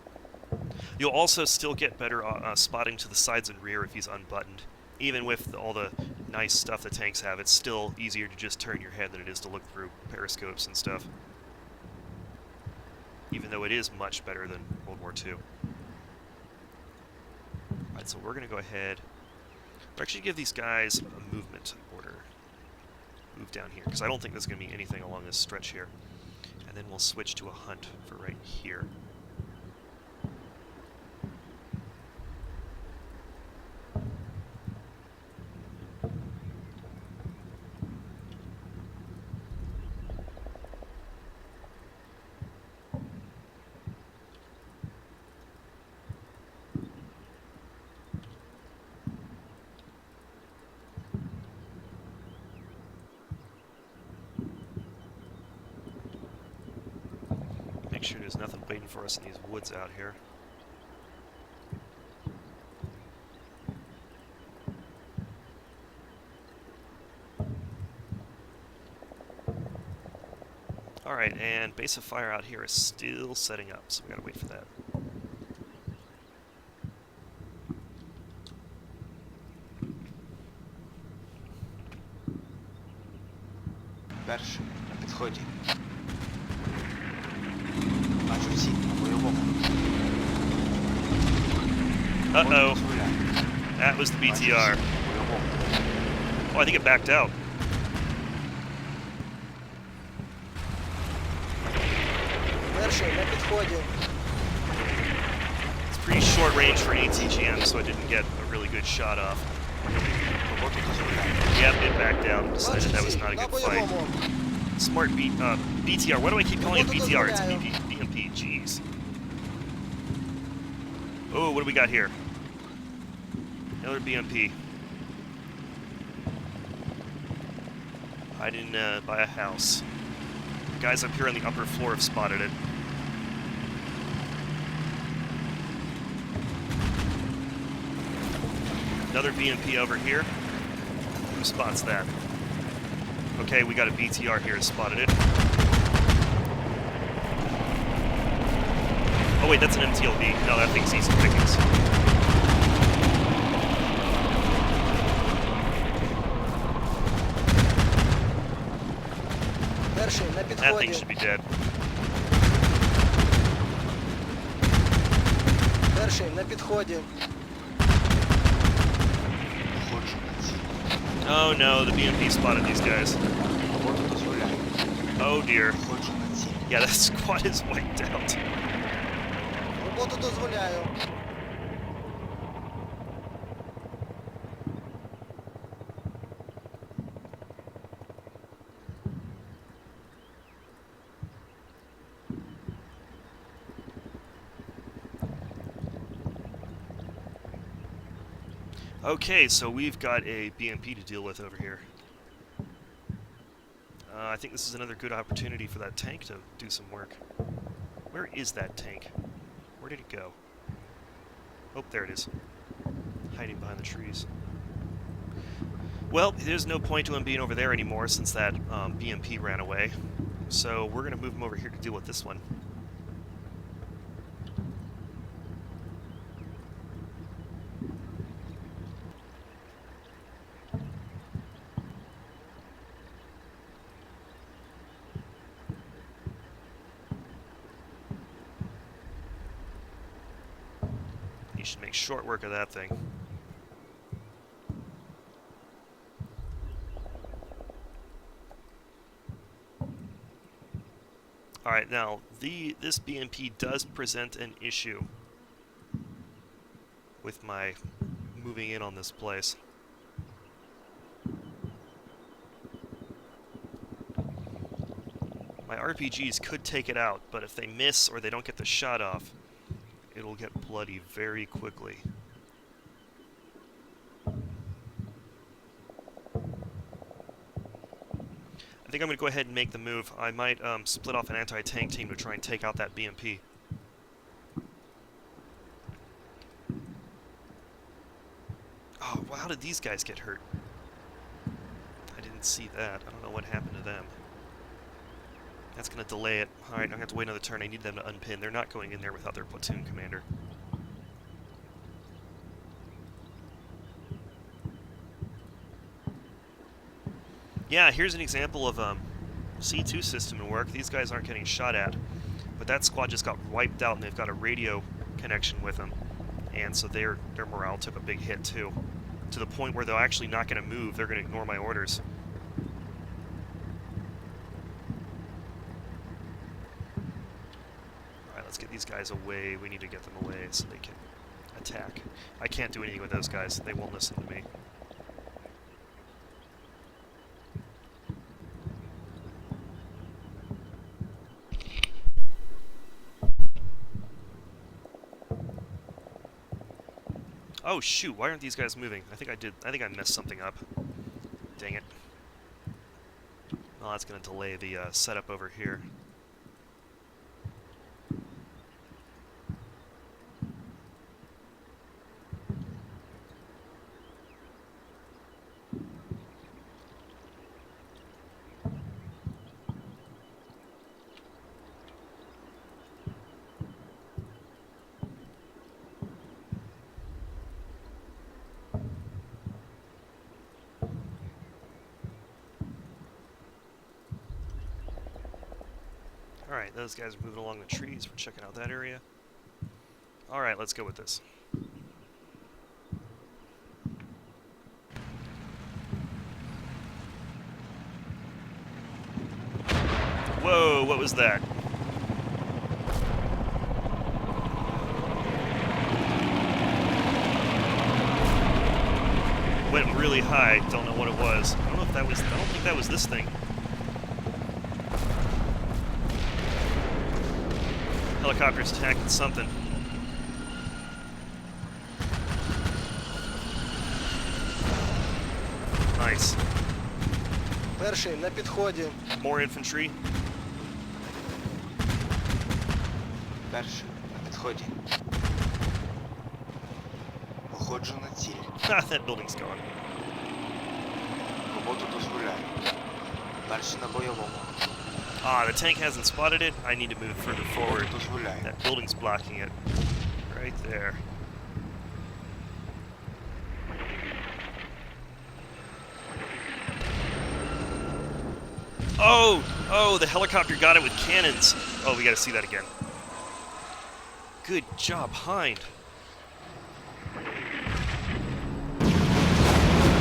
You'll also still get better spotting to the sides and rear if he's unbuttoned. Even with all the nice stuff the tanks have, it's still easier to just turn your head than it is to look through periscopes and stuff. Even though it is much better than World War II. Alright, so we're going to go ahead. We'll actually give these guys a movement order. Move down here, because I don't think there's going to be anything along this stretch here. And then we'll switch to a hunt for right here. Make sure there's nothing waiting for us in these woods out here. Alright, and base of fire out here is still setting up, so we gotta wait for that. Перший на підході. Бачу всі на бойовому. Uh-oh. That was the BTR. Oh, I think it backed out. Перший на підході. pretty short range for an ATGM, so I didn't get a really good shot off. Роботу дозволяю. Yep, it backed down. Decided Бачу that was ціль, not a на good fight. бойовому. Smart BTR. Why do I keep calling it Роботу BTR? It's дозволяю. BMP. Jeez. Oh, what do we got here? Another BMP. Hiding by a house. The guys up here on the upper floor have spotted it. Another BMP over here. Who spots that? Okay, we got a BTR here, spotted it. Oh wait, that's an MTLB. No, that thing's easy pickings. Перший на That thing підході. should be dead. Перший на підході. Виходжу на ціль. Oh no, the BMP spotted these guys. Роботу дозволяю. Oh dear. Виходжу на ціль. Yeah, that squad is wiped out. Роботу дозволяю. Okay, so we've got a BMP to deal with over here. I think this is another good opportunity for that tank to do some work. Where is that tank? Where did it go? Oh, there it is. Hiding behind the trees. Well, there's no point to him being over there anymore since that BMP ran away. So we're going to move him over here to deal with this one. He should make short work of that thing. Alright, now, this BMP does present an issue with my moving in on this place. My RPGs could take it out, but if they miss or they don't get the shot off, it'll get bloody very quickly. I think I'm going to go ahead and make the move. I might split off an anti-tank team to try and take out that BMP. Oh, well, how did these guys get hurt? I didn't see that. I don't know what happened to them. That's going to delay it. Alright, I'm going to have to wait another turn. I need them to unpin. They're not going in there without their platoon commander. Yeah, here's an example of C2 system at work. These guys aren't getting shot at, but that squad just got wiped out, and they've got a radio connection with them, and so their morale took a big hit too, to the point where they're actually not going to move. They're going to ignore my orders. All right, let's get these guys away. We need to get them away so they can attack. I can't do anything with those guys. They won't listen to me. Oh shoot, why aren't these guys moving? I think I messed something up. Dang it. Well, that's going to delay the setup over here. Alright, those guys are moving along the trees. We're checking out that area. Alright, let's go with this. Whoa, what was that? flying really high. Don't know what it was. I don't know if that was... I don't think that was this thing. Helicopter's attacking something. Nice. Перший на підході. More infantry. Перший на підході. Виходжу на ціль. Ah, that building's gone. Роботу дозволяю. Перший на бойовому. Ah, the tank hasn't spotted it. I need to move further forward. Роботу дозволяю. That building's blocking it. Right there. Oh, the helicopter got it with cannons. Oh, we gotta see that again. Good job, Hind.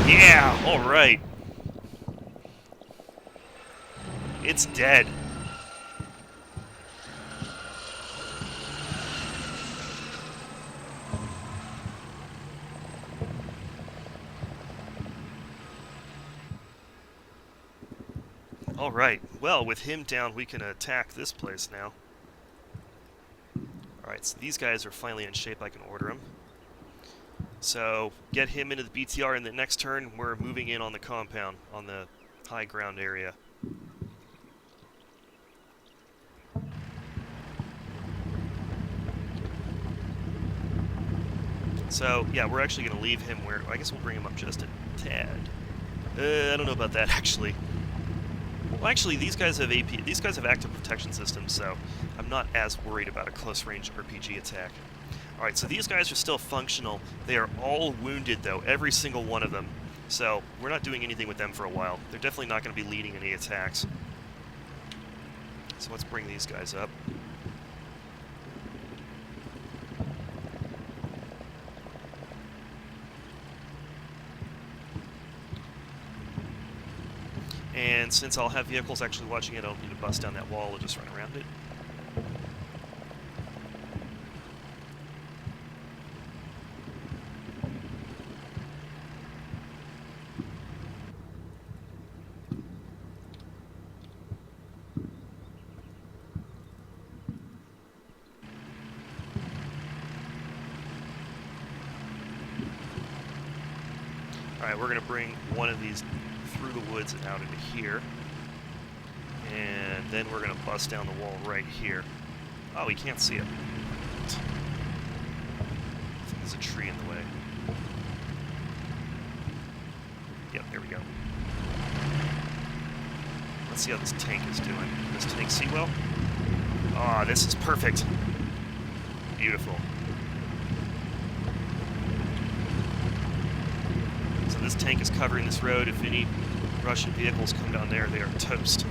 Yeah, alright. It's dead. Alright, well, with him down, we can attack this place now. Alright, so these guys are finally in shape. I can order them. So, get him into the BTR, and the next turn, we're moving in on the compound, on the high ground area. So, yeah, we're actually going to leave him where... I guess we'll bring him up just a tad. I don't know about that, actually. Well, actually, these guys have AP. These guys have active protection systems, so I'm not as worried about a close-range RPG attack. Alright, so these guys are still functional. They are all wounded, though, every single one of them. So, we're not doing anything with them for a while. They're definitely not going to be leading any attacks. So let's bring these guys up. And since I'll have vehicles actually watching it, I don't need to bust down that wall, I'll just run around it. Alright, we're going to bring one of these through the woods and out into here. And then we're going to bust down the wall right here. Oh, we can't see it. I think there's a tree in the way. Yep, there we go. Let's see how this tank is doing. Does this tank see well? Ah, this is perfect. Beautiful. So this tank is covering this road. If any Russian vehicles come down there, they are toast.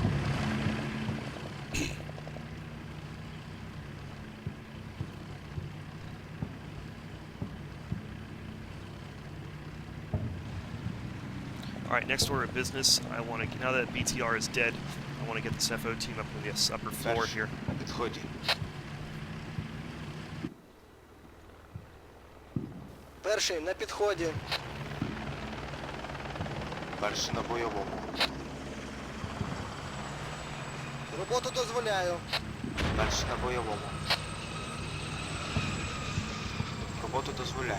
Alright, next order of business, I want to, now that BTR is dead, I want to get this FO team up on the upper floor Перший here. на підході. Перший на підході. Перший на бойовому. Роботу дозволяю. Перший на бойовому. Роботу дозволяю.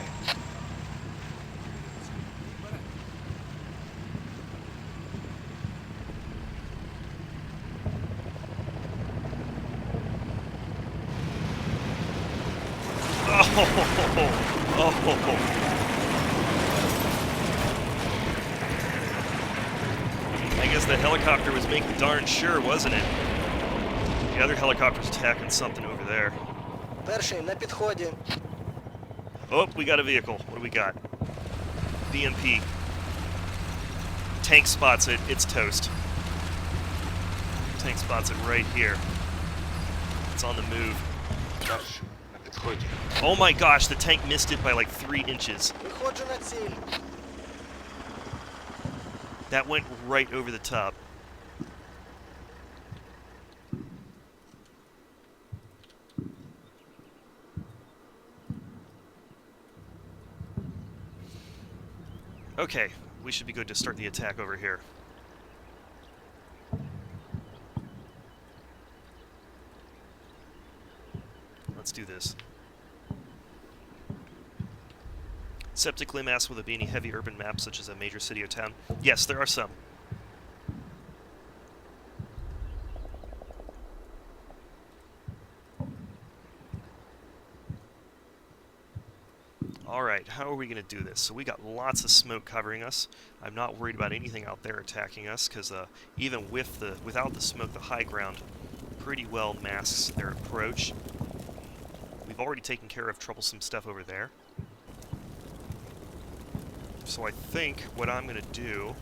I guess the helicopter was making darn sure, wasn't it? The other helicopter's attacking something over there. Перший на підході. Oh, we got a vehicle. What do we got? BMP. Tank spots it. It's toast. Tank spots it right here. It's on the move. Перший на підході. Oh my gosh, the tank missed it by like 3 inches. Виходжу на ціль. That went right over the top. Okay, we should be good to start the attack over here. Let's do this. Septic Limb asks, will there be any heavy urban maps such as a major city or town? Yes, there are some. Alright, how are we going to do this? So we got lots of smoke covering us. I'm not worried about anything out there attacking us, because even without the smoke, the high ground pretty well masks their approach. We've already taken care of troublesome stuff over there. So I think what I'm going to do...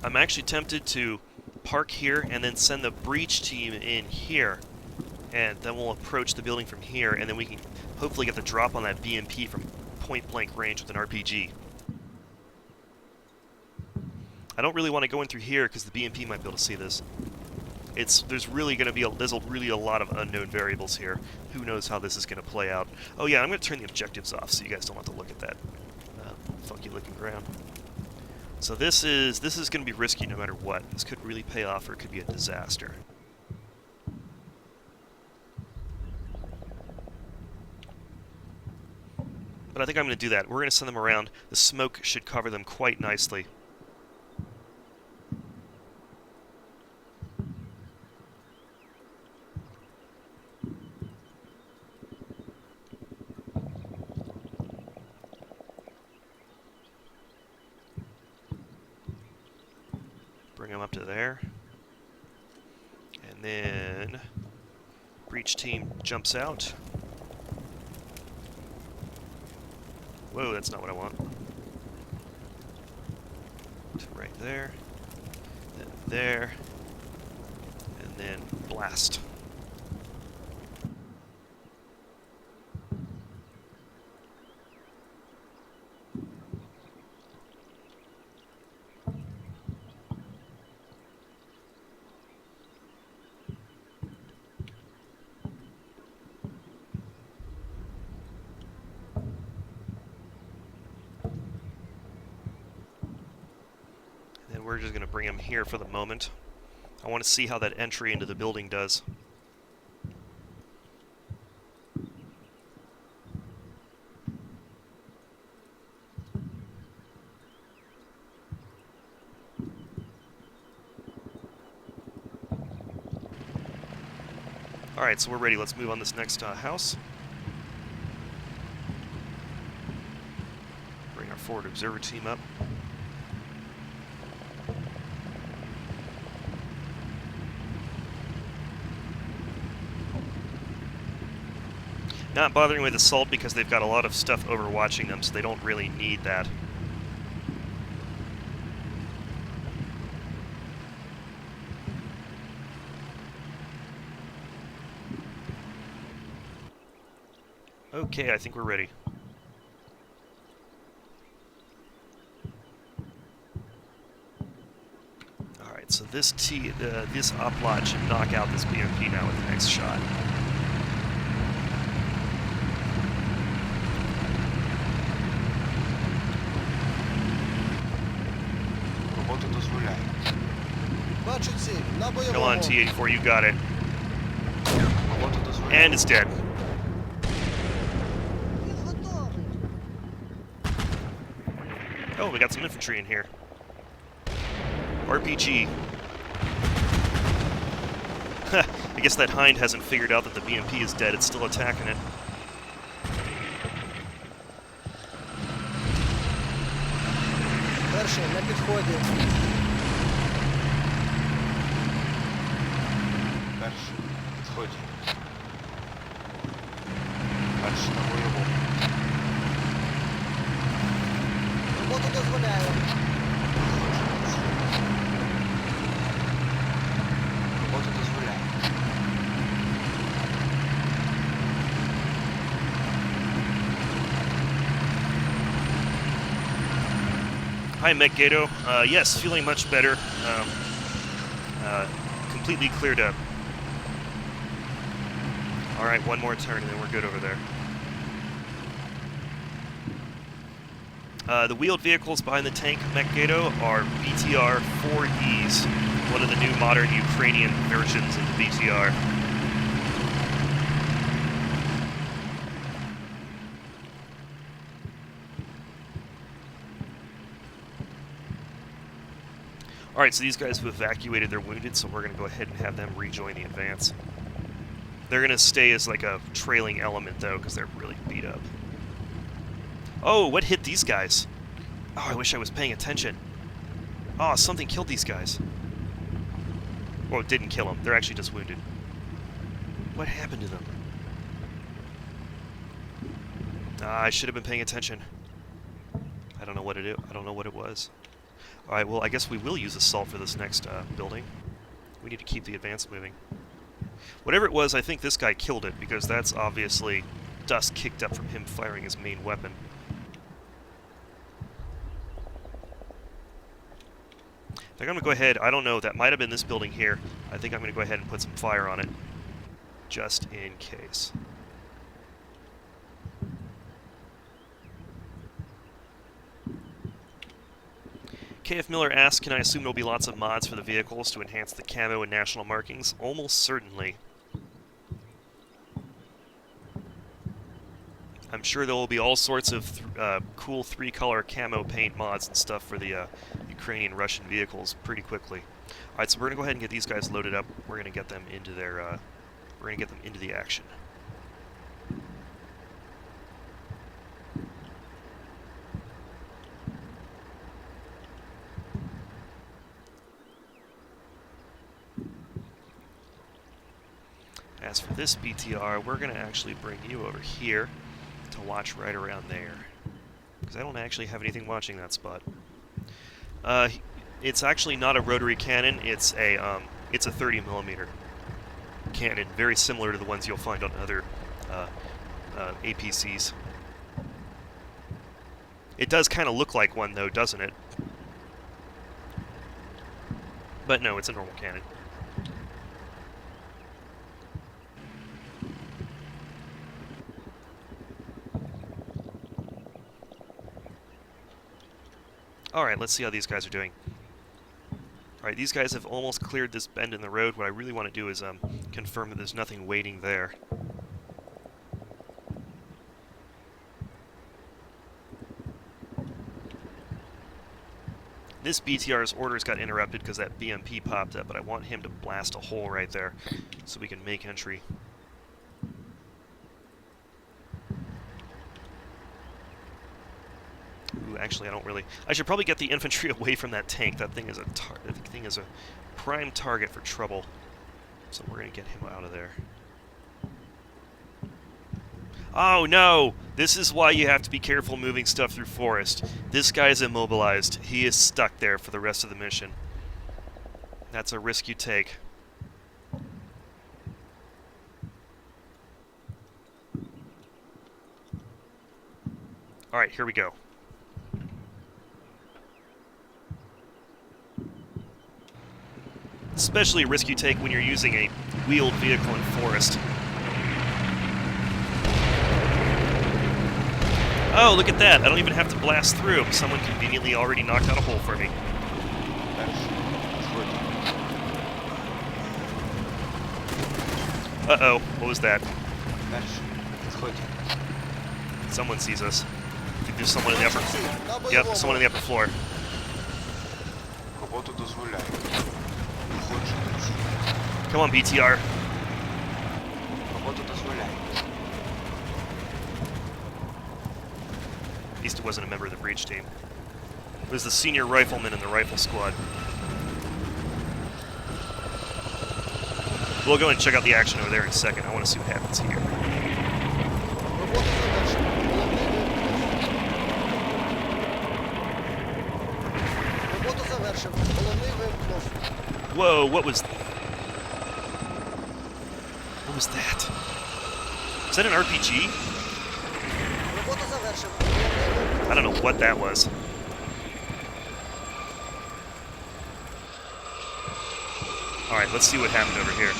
I'm actually tempted to park here and then send the breach team in here, and then we'll approach the building from here, and then we can hopefully get the drop on that BMP from point-blank range with an RPG. I don't really want to go in through here because the BMP might be able to see this. There's really going to be really a lot of unknown variables here. Who knows how this is going to play out? Oh yeah, I'm going to turn the objectives off so you guys don't have to look at that funky-looking ground. So this is going to be risky no matter what. This could really pay off, or it could be a disaster. But I think I'm going to do that. We're going to send them around. The smoke should cover them quite nicely. Bring them up to there. And then breach team jumps out. Whoa, that's not what I want. To right there. Then there. And then blast. We're just going to bring him here for the moment. I want to see how that entry into the building does. Alright, so we're ready. Let's move on this next house. Bring our forward observer team up. Not bothering with assault because they've got a lot of stuff overwatching them, so they don't really need that. Okay, I think we're ready. Alright, so this op lot should knock out this BMP now with the next shot. Бачу ціль, на бойовому. Come on, T-84, you got it. And it's dead. Він готовий. Oh, we got some infantry in here. RPG. I guess that Hind hasn't figured out that the BMP is dead. It's still attacking it. Перший на підході. Перший. Підході. Перший на бойовому. Роботу дозволяю. Роботу дозволяє. Hi, Mech-Gato. Yes, feeling much better. Completely cleared up. Alright, one more turn and then we're good over there. The wheeled vehicles behind the tank Mekgato are BTR-4Es, one of the new modern Ukrainian versions of the BTR. Alright, so these guys have evacuated their wounded, so we're going to go ahead and have them rejoin the advance. They're going to stay as like a trailing element, though, because they're really beat up. Oh, what hit these guys? Oh, I wish I was paying attention. Oh, something killed these guys. Well, it didn't kill them. They're actually just wounded. What happened to them? I should have been paying attention. I don't know what it was. Alright, well, I guess we will use assault for this next building. We need to keep the advance moving. Whatever it was, I think this guy killed it, because that's obviously dust kicked up from him firing his main weapon. I think I'm going to go ahead, I don't know, that might have been this building here. I think I'm going to go ahead and put some fire on it, just in case. KF Miller asks, can I assume there'll be lots of mods for the vehicles to enhance the camo and national markings? Almost certainly. I'm sure there will be all sorts of cool three-color camo paint mods and stuff for the Ukrainian-Russian vehicles pretty quickly. All right, so we're gonna go ahead and get these guys loaded up. We're gonna get them into their, we're gonna get them into the action. As for this BTR, we're gonna actually bring you over here to watch right around there, because I don't actually have anything watching that spot. It's actually not a rotary cannon. It's a 30mm cannon, very similar to the ones you'll find on other APCs. It does kind of look like one, though, doesn't it? But no, it's a normal cannon. Alright, let's see how these guys are doing. Alright, these guys have almost cleared this bend in the road. What I really want to do is confirm that there's nothing waiting there. This BTR's orders got interrupted because that BMP popped up, but I want him to blast a hole right there so we can make entry. Ooh, actually, I don't really... I should probably get the infantry away from that tank. That thing is a prime target for trouble. So we're going to get him out of there. Oh, no! This is why you have to be careful moving stuff through forest. This guy is immobilized. He is stuck there for the rest of the mission. That's a risk you take. Alright, here we go. Especially a risk you take when you're using a wheeled vehicle in forest. Oh, look at that! I don't even have to blast through. Someone conveniently already knocked out a hole for me. Uh-oh, what was that? Someone sees us. I think there's someone in the upper... Yep, someone in the upper floor. Come on, BTR. At least it wasn't a member of the breach team. It was the senior rifleman in the rifle squad. We'll go and check out the action over there in a second. I want to see what happens here. Whoa, what was that? Is that an RPG? I don't know what that was. Alright, let's see what happened over here.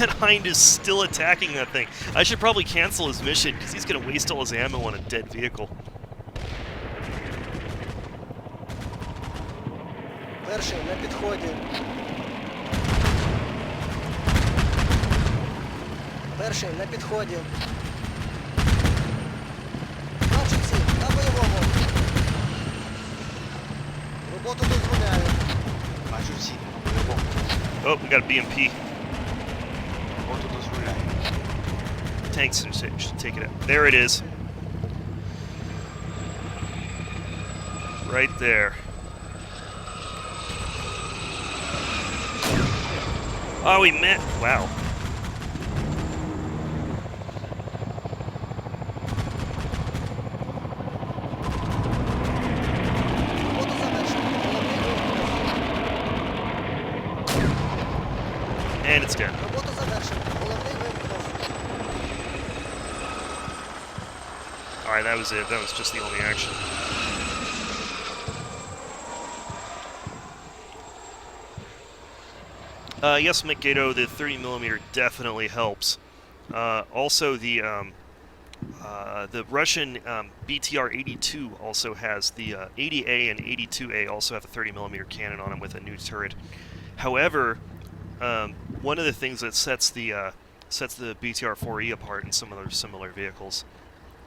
And Hind is still attacking that thing. I should probably cancel his mission, because he's going to waste all his ammo on a dead vehicle. Перший на підході. Перший на підході. Бачу ціль, на бойовому. Роботу дозволяю. Бачу ціль, на бойовому. Oh, we got a BMP. Роботу дозволяю. Tanks should take it out. There it is. Right there. Oh, we met. Wow. Роботу завершено. Головний вимкнув. And it's dead. Роботу завершено. Головний вимкнув. Alright, that was it. That was just the only action. Yes, McGato, the 30mm definitely helps. Also, the Russian BTR-82 also has the 80A and 82A also have a 30mm cannon on them with a new turret. However, one of the things that sets the BTR-4E apart in some other similar vehicles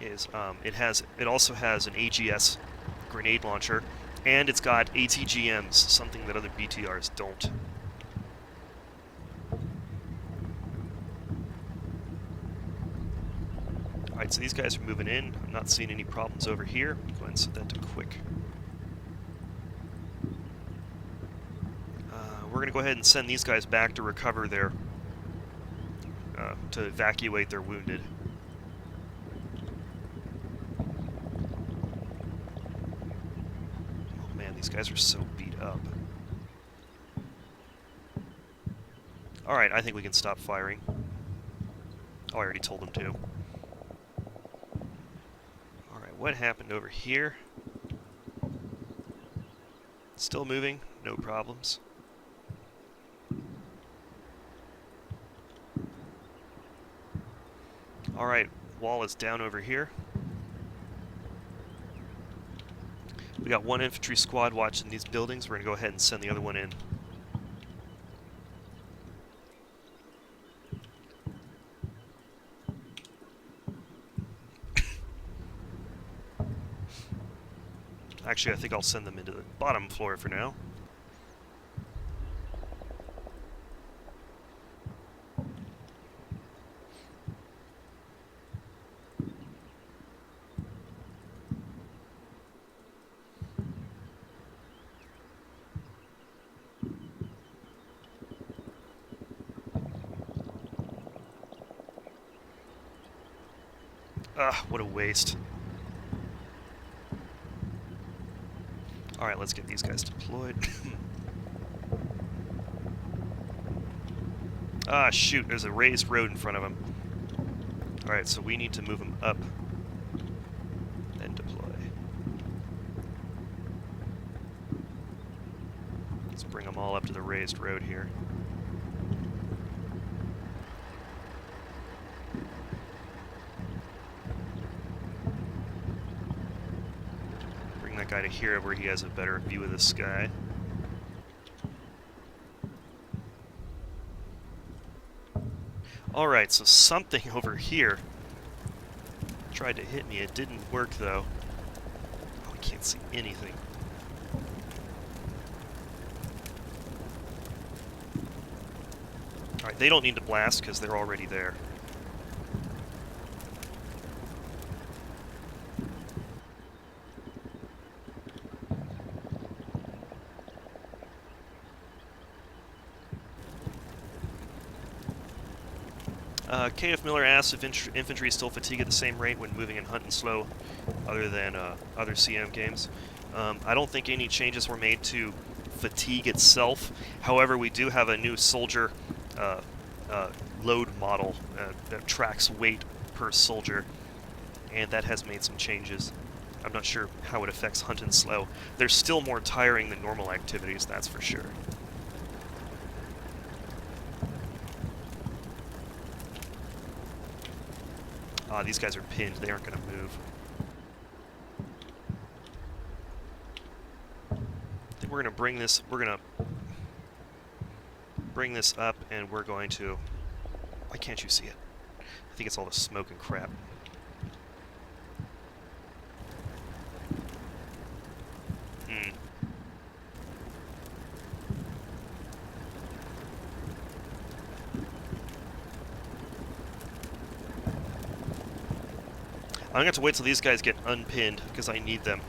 is it also has an AGS grenade launcher, and it's got ATGMs, something that other BTRs don't. Alright, so these guys are moving in. I'm not seeing any problems over here. Go ahead and set that to quick. We're going to go ahead and send these guys back to recover their... to evacuate their wounded. Oh man, these guys are so beat up. Alright, I think we can stop firing. Oh, I already told them to. What happened over here? Still moving, no problems. Alright, wall is down over here. We got one infantry squad watching these buildings. We're going to go ahead and send the other one in. Actually, I think I'll send them into the bottom floor for now. Ah, what a waste. Alright, let's get these guys deployed. Ah, shoot, there's a raised road in front of them. Alright, so we need to move them up. Then deploy. Let's bring them all up to the raised road here. Guy to here where he has a better view of the sky. Alright, so something over here tried to hit me. It didn't work though. Oh, I can't see anything. Alright, they don't need to blast because they're already there. KF Miller asks if infantry is still fatigue at the same rate when moving in Hunt and Slow, other than other CM games. I don't think any changes were made to fatigue itself. However, we do have a new soldier load model that tracks weight per soldier, and that has made some changes. I'm not sure how it affects Hunt and Slow. They're still more tiring than normal activities, that's for sure. Ah, these guys are pinned. They aren't going to move. I think we're going to bring this... We're going to bring this up, and we're going to... Why can't you see it? I think it's all the smoke and crap. I'm going to have to wait till these guys get unpinned, because I need them.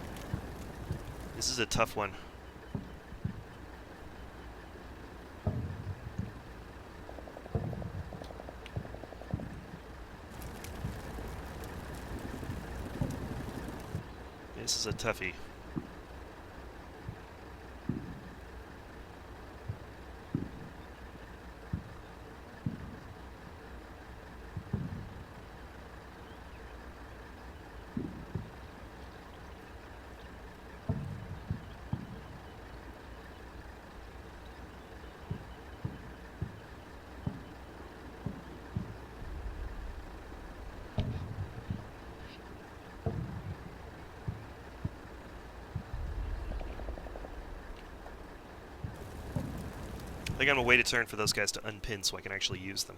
This is a tough one. This is a toughie. I think I'm going to wait a turn for those guys to unpin so I can actually use them.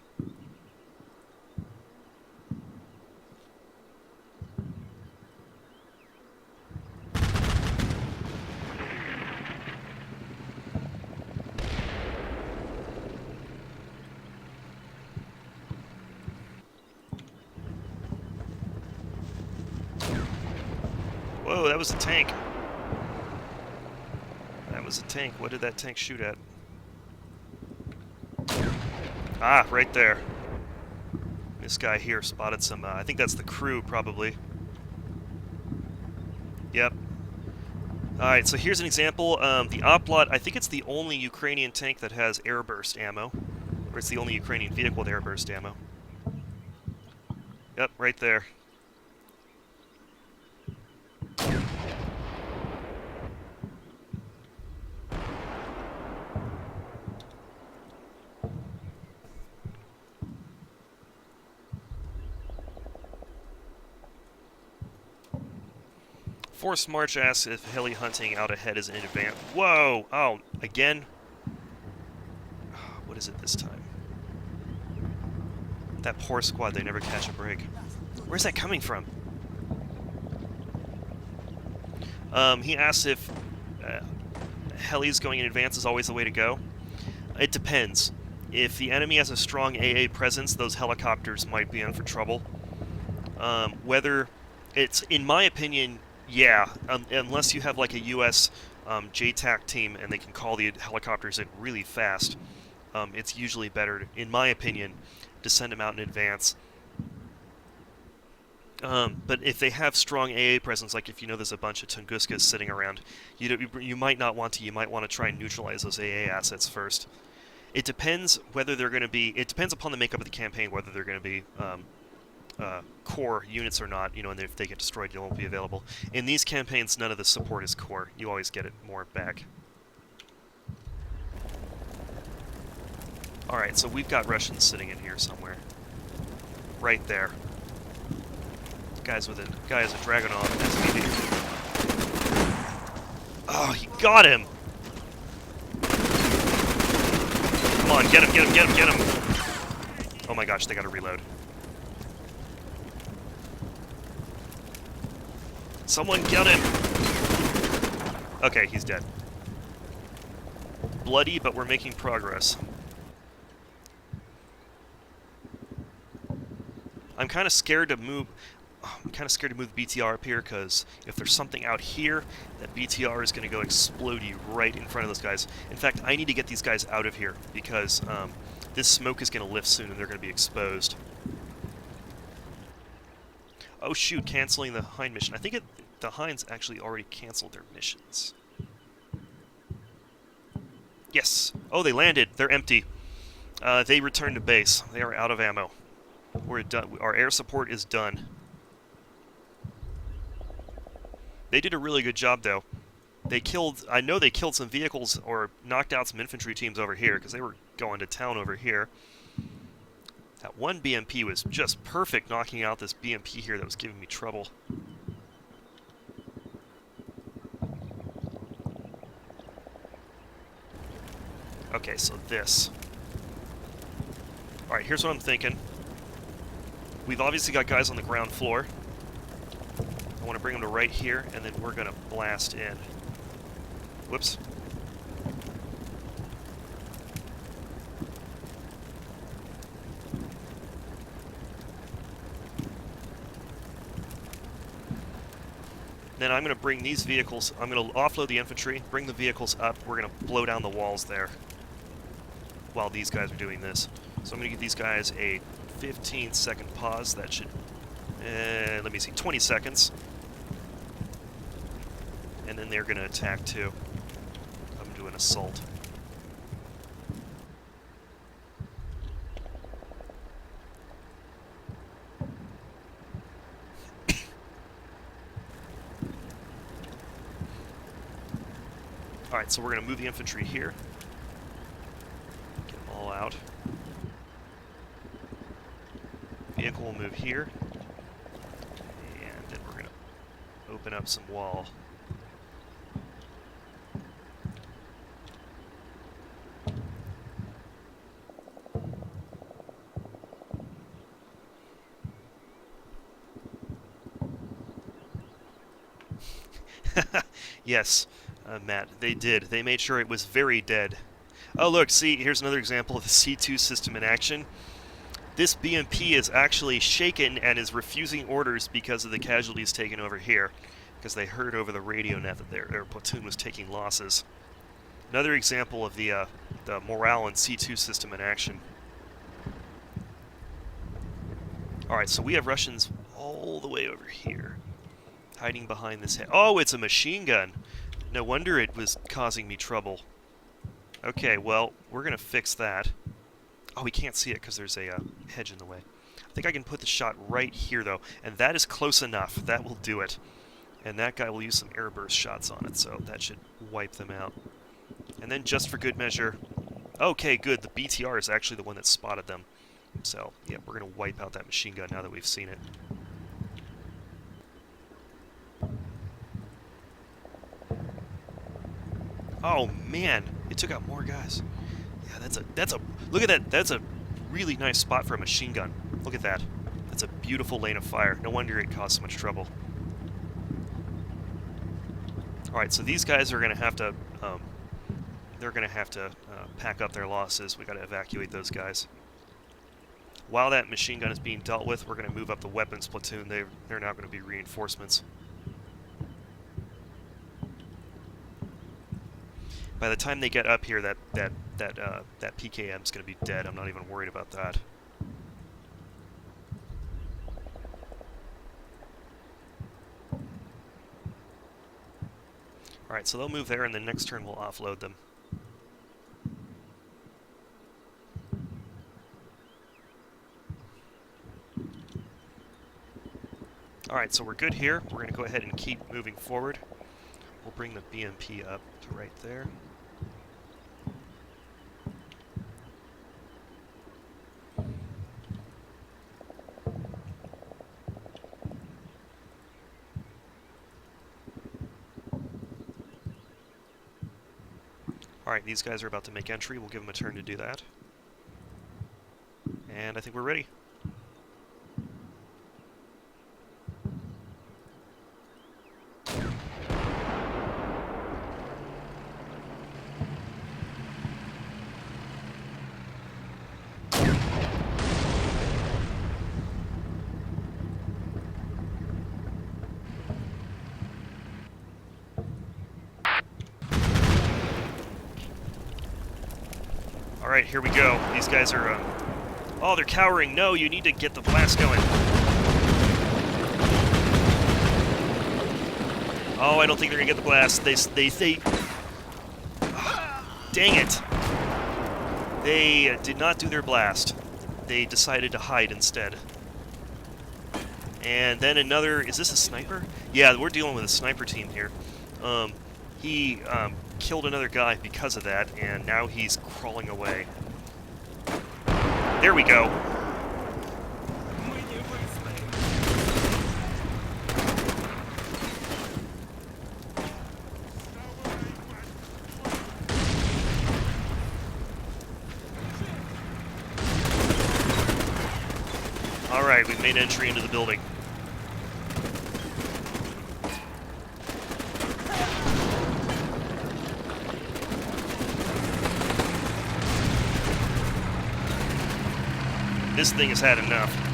Whoa, that was a tank. That was a tank. What did that tank shoot at? Ah, right there. This guy here spotted some, I think that's the crew, probably. Yep. Alright, so here's an example. The Oplot, I think it's the only Ukrainian tank that has airburst ammo. Or it's the only Ukrainian vehicle with airburst ammo. Yep, right there. Forced March asks if heli hunting out ahead is in advance. Whoa! Oh, again? What is it this time? That poor squad, they never catch a break. Where's that coming from? He asks if helis going in advance is always the way to go. It depends. If the enemy has a strong AA presence, those helicopters might be in for trouble. Whether it's, in my opinion, yeah, unless you have like a U.S. JTAC team and they can call the helicopters in really fast, it's usually better, in my opinion, to send them out in advance. But if they have strong AA presence, like if you know there's a bunch of Tunguskas sitting around, you might not want to. You might want to try and neutralize those AA assets first. It depends whether they're going to be. It depends upon the makeup of the campaign whether they're going to be core units or not. You know, and if they get destroyed, they won't be available. In these campaigns, none of the support is core. You always get it more back. All right, so we've got Russians sitting in here somewhere, right there. Guys with a guy has a Dragunov SVD. Oh, he got him! Come on, get him, get him, get him, get him! Oh my gosh, they gotta reload. Someone get him! Okay, he's dead. Bloody, but we're making progress. I'm kind of scared to move. I'm kind of scared to move the BTR up here because if there's something out here, that BTR is going to go explodey right in front of those guys. In fact, I need to get these guys out of here because this smoke is going to lift soon and they're going to be exposed. Oh shoot, canceling the Hind mission. I think the Hinds actually already canceled their missions. Yes. Oh, they landed. They're empty. They returned to base. They are out of ammo. We're done. Our air support is done. They did a really good job, though. They killed... I know they killed some vehicles or knocked out some infantry teams over here, because they were going to town over here. That one BMP was just perfect knocking out this BMP here that was giving me trouble. Okay, so this. Alright, here's what I'm thinking. We've obviously got guys on the ground floor. I want to bring them to right here, and then we're going to blast in. Whoops. Then I'm going to bring these vehicles, I'm going to offload the infantry, bring the vehicles up, we're going to blow down the walls there while these guys are doing this. So I'm going to give these guys a 15-second pause. That should, let me see, 20 seconds. And then they're going to attack too. I'm doing assault. Alright, so we're going to move the infantry here. Get them all out. Vehicle will move here. And then we're going to open up some wall. Yes, Matt, they did. They made sure it was very dead. Oh, look, see, here's another example of the C2 system in action. This BMP is actually shaken and is refusing orders because of the casualties taken over here, because they heard over the radio net that their platoon was taking losses. Another example of the morale and C2 system in action. Alright, so we have Russians all the way over here, hiding behind this head. Oh, it's a machine gun! No wonder it was causing me trouble. Okay, well, we're going to fix that. Oh, we can't see it because there's a hedge in the way. I think I can put the shot right here, though, and that is close enough. That will do it. And that guy will use some airburst shots on it, so that should wipe them out. And then, just for good measure... Okay, good. The BTR is actually the one that spotted them. So, yeah, we're going to wipe out that machine gun now that we've seen it. Oh man, it took out more guys. Yeah, that's a look at that. That's a really nice spot for a machine gun. Look at that. That's a beautiful lane of fire. No wonder it caused so much trouble. All right, so these guys are going to have to pack up their losses. We got to evacuate those guys. While that machine gun is being dealt with, we're going to move up the weapons platoon. They're now going to be reinforcements. By the time they get up here, that PKM is going to be dead. I'm not even worried about that. All right, so they'll move there, and then next turn we'll offload them. All right, so we're good here. We're going to go ahead and keep moving forward. We'll bring the BMP up to right there. Alright, these guys are about to make entry. We'll give them a turn to do that. And I think we're ready. Alright, here we go. These guys are, oh, they're cowering. No, you need to get the blast going. Oh, I don't think they're gonna get the blast. They dang it. They did not do their blast. They decided to hide instead. And then another, is this a sniper? Yeah, we're dealing with a sniper team here. He killed another guy because of that, and now he's crawling away. There we go. Alright, we've made entry into the building. This thing has had enough.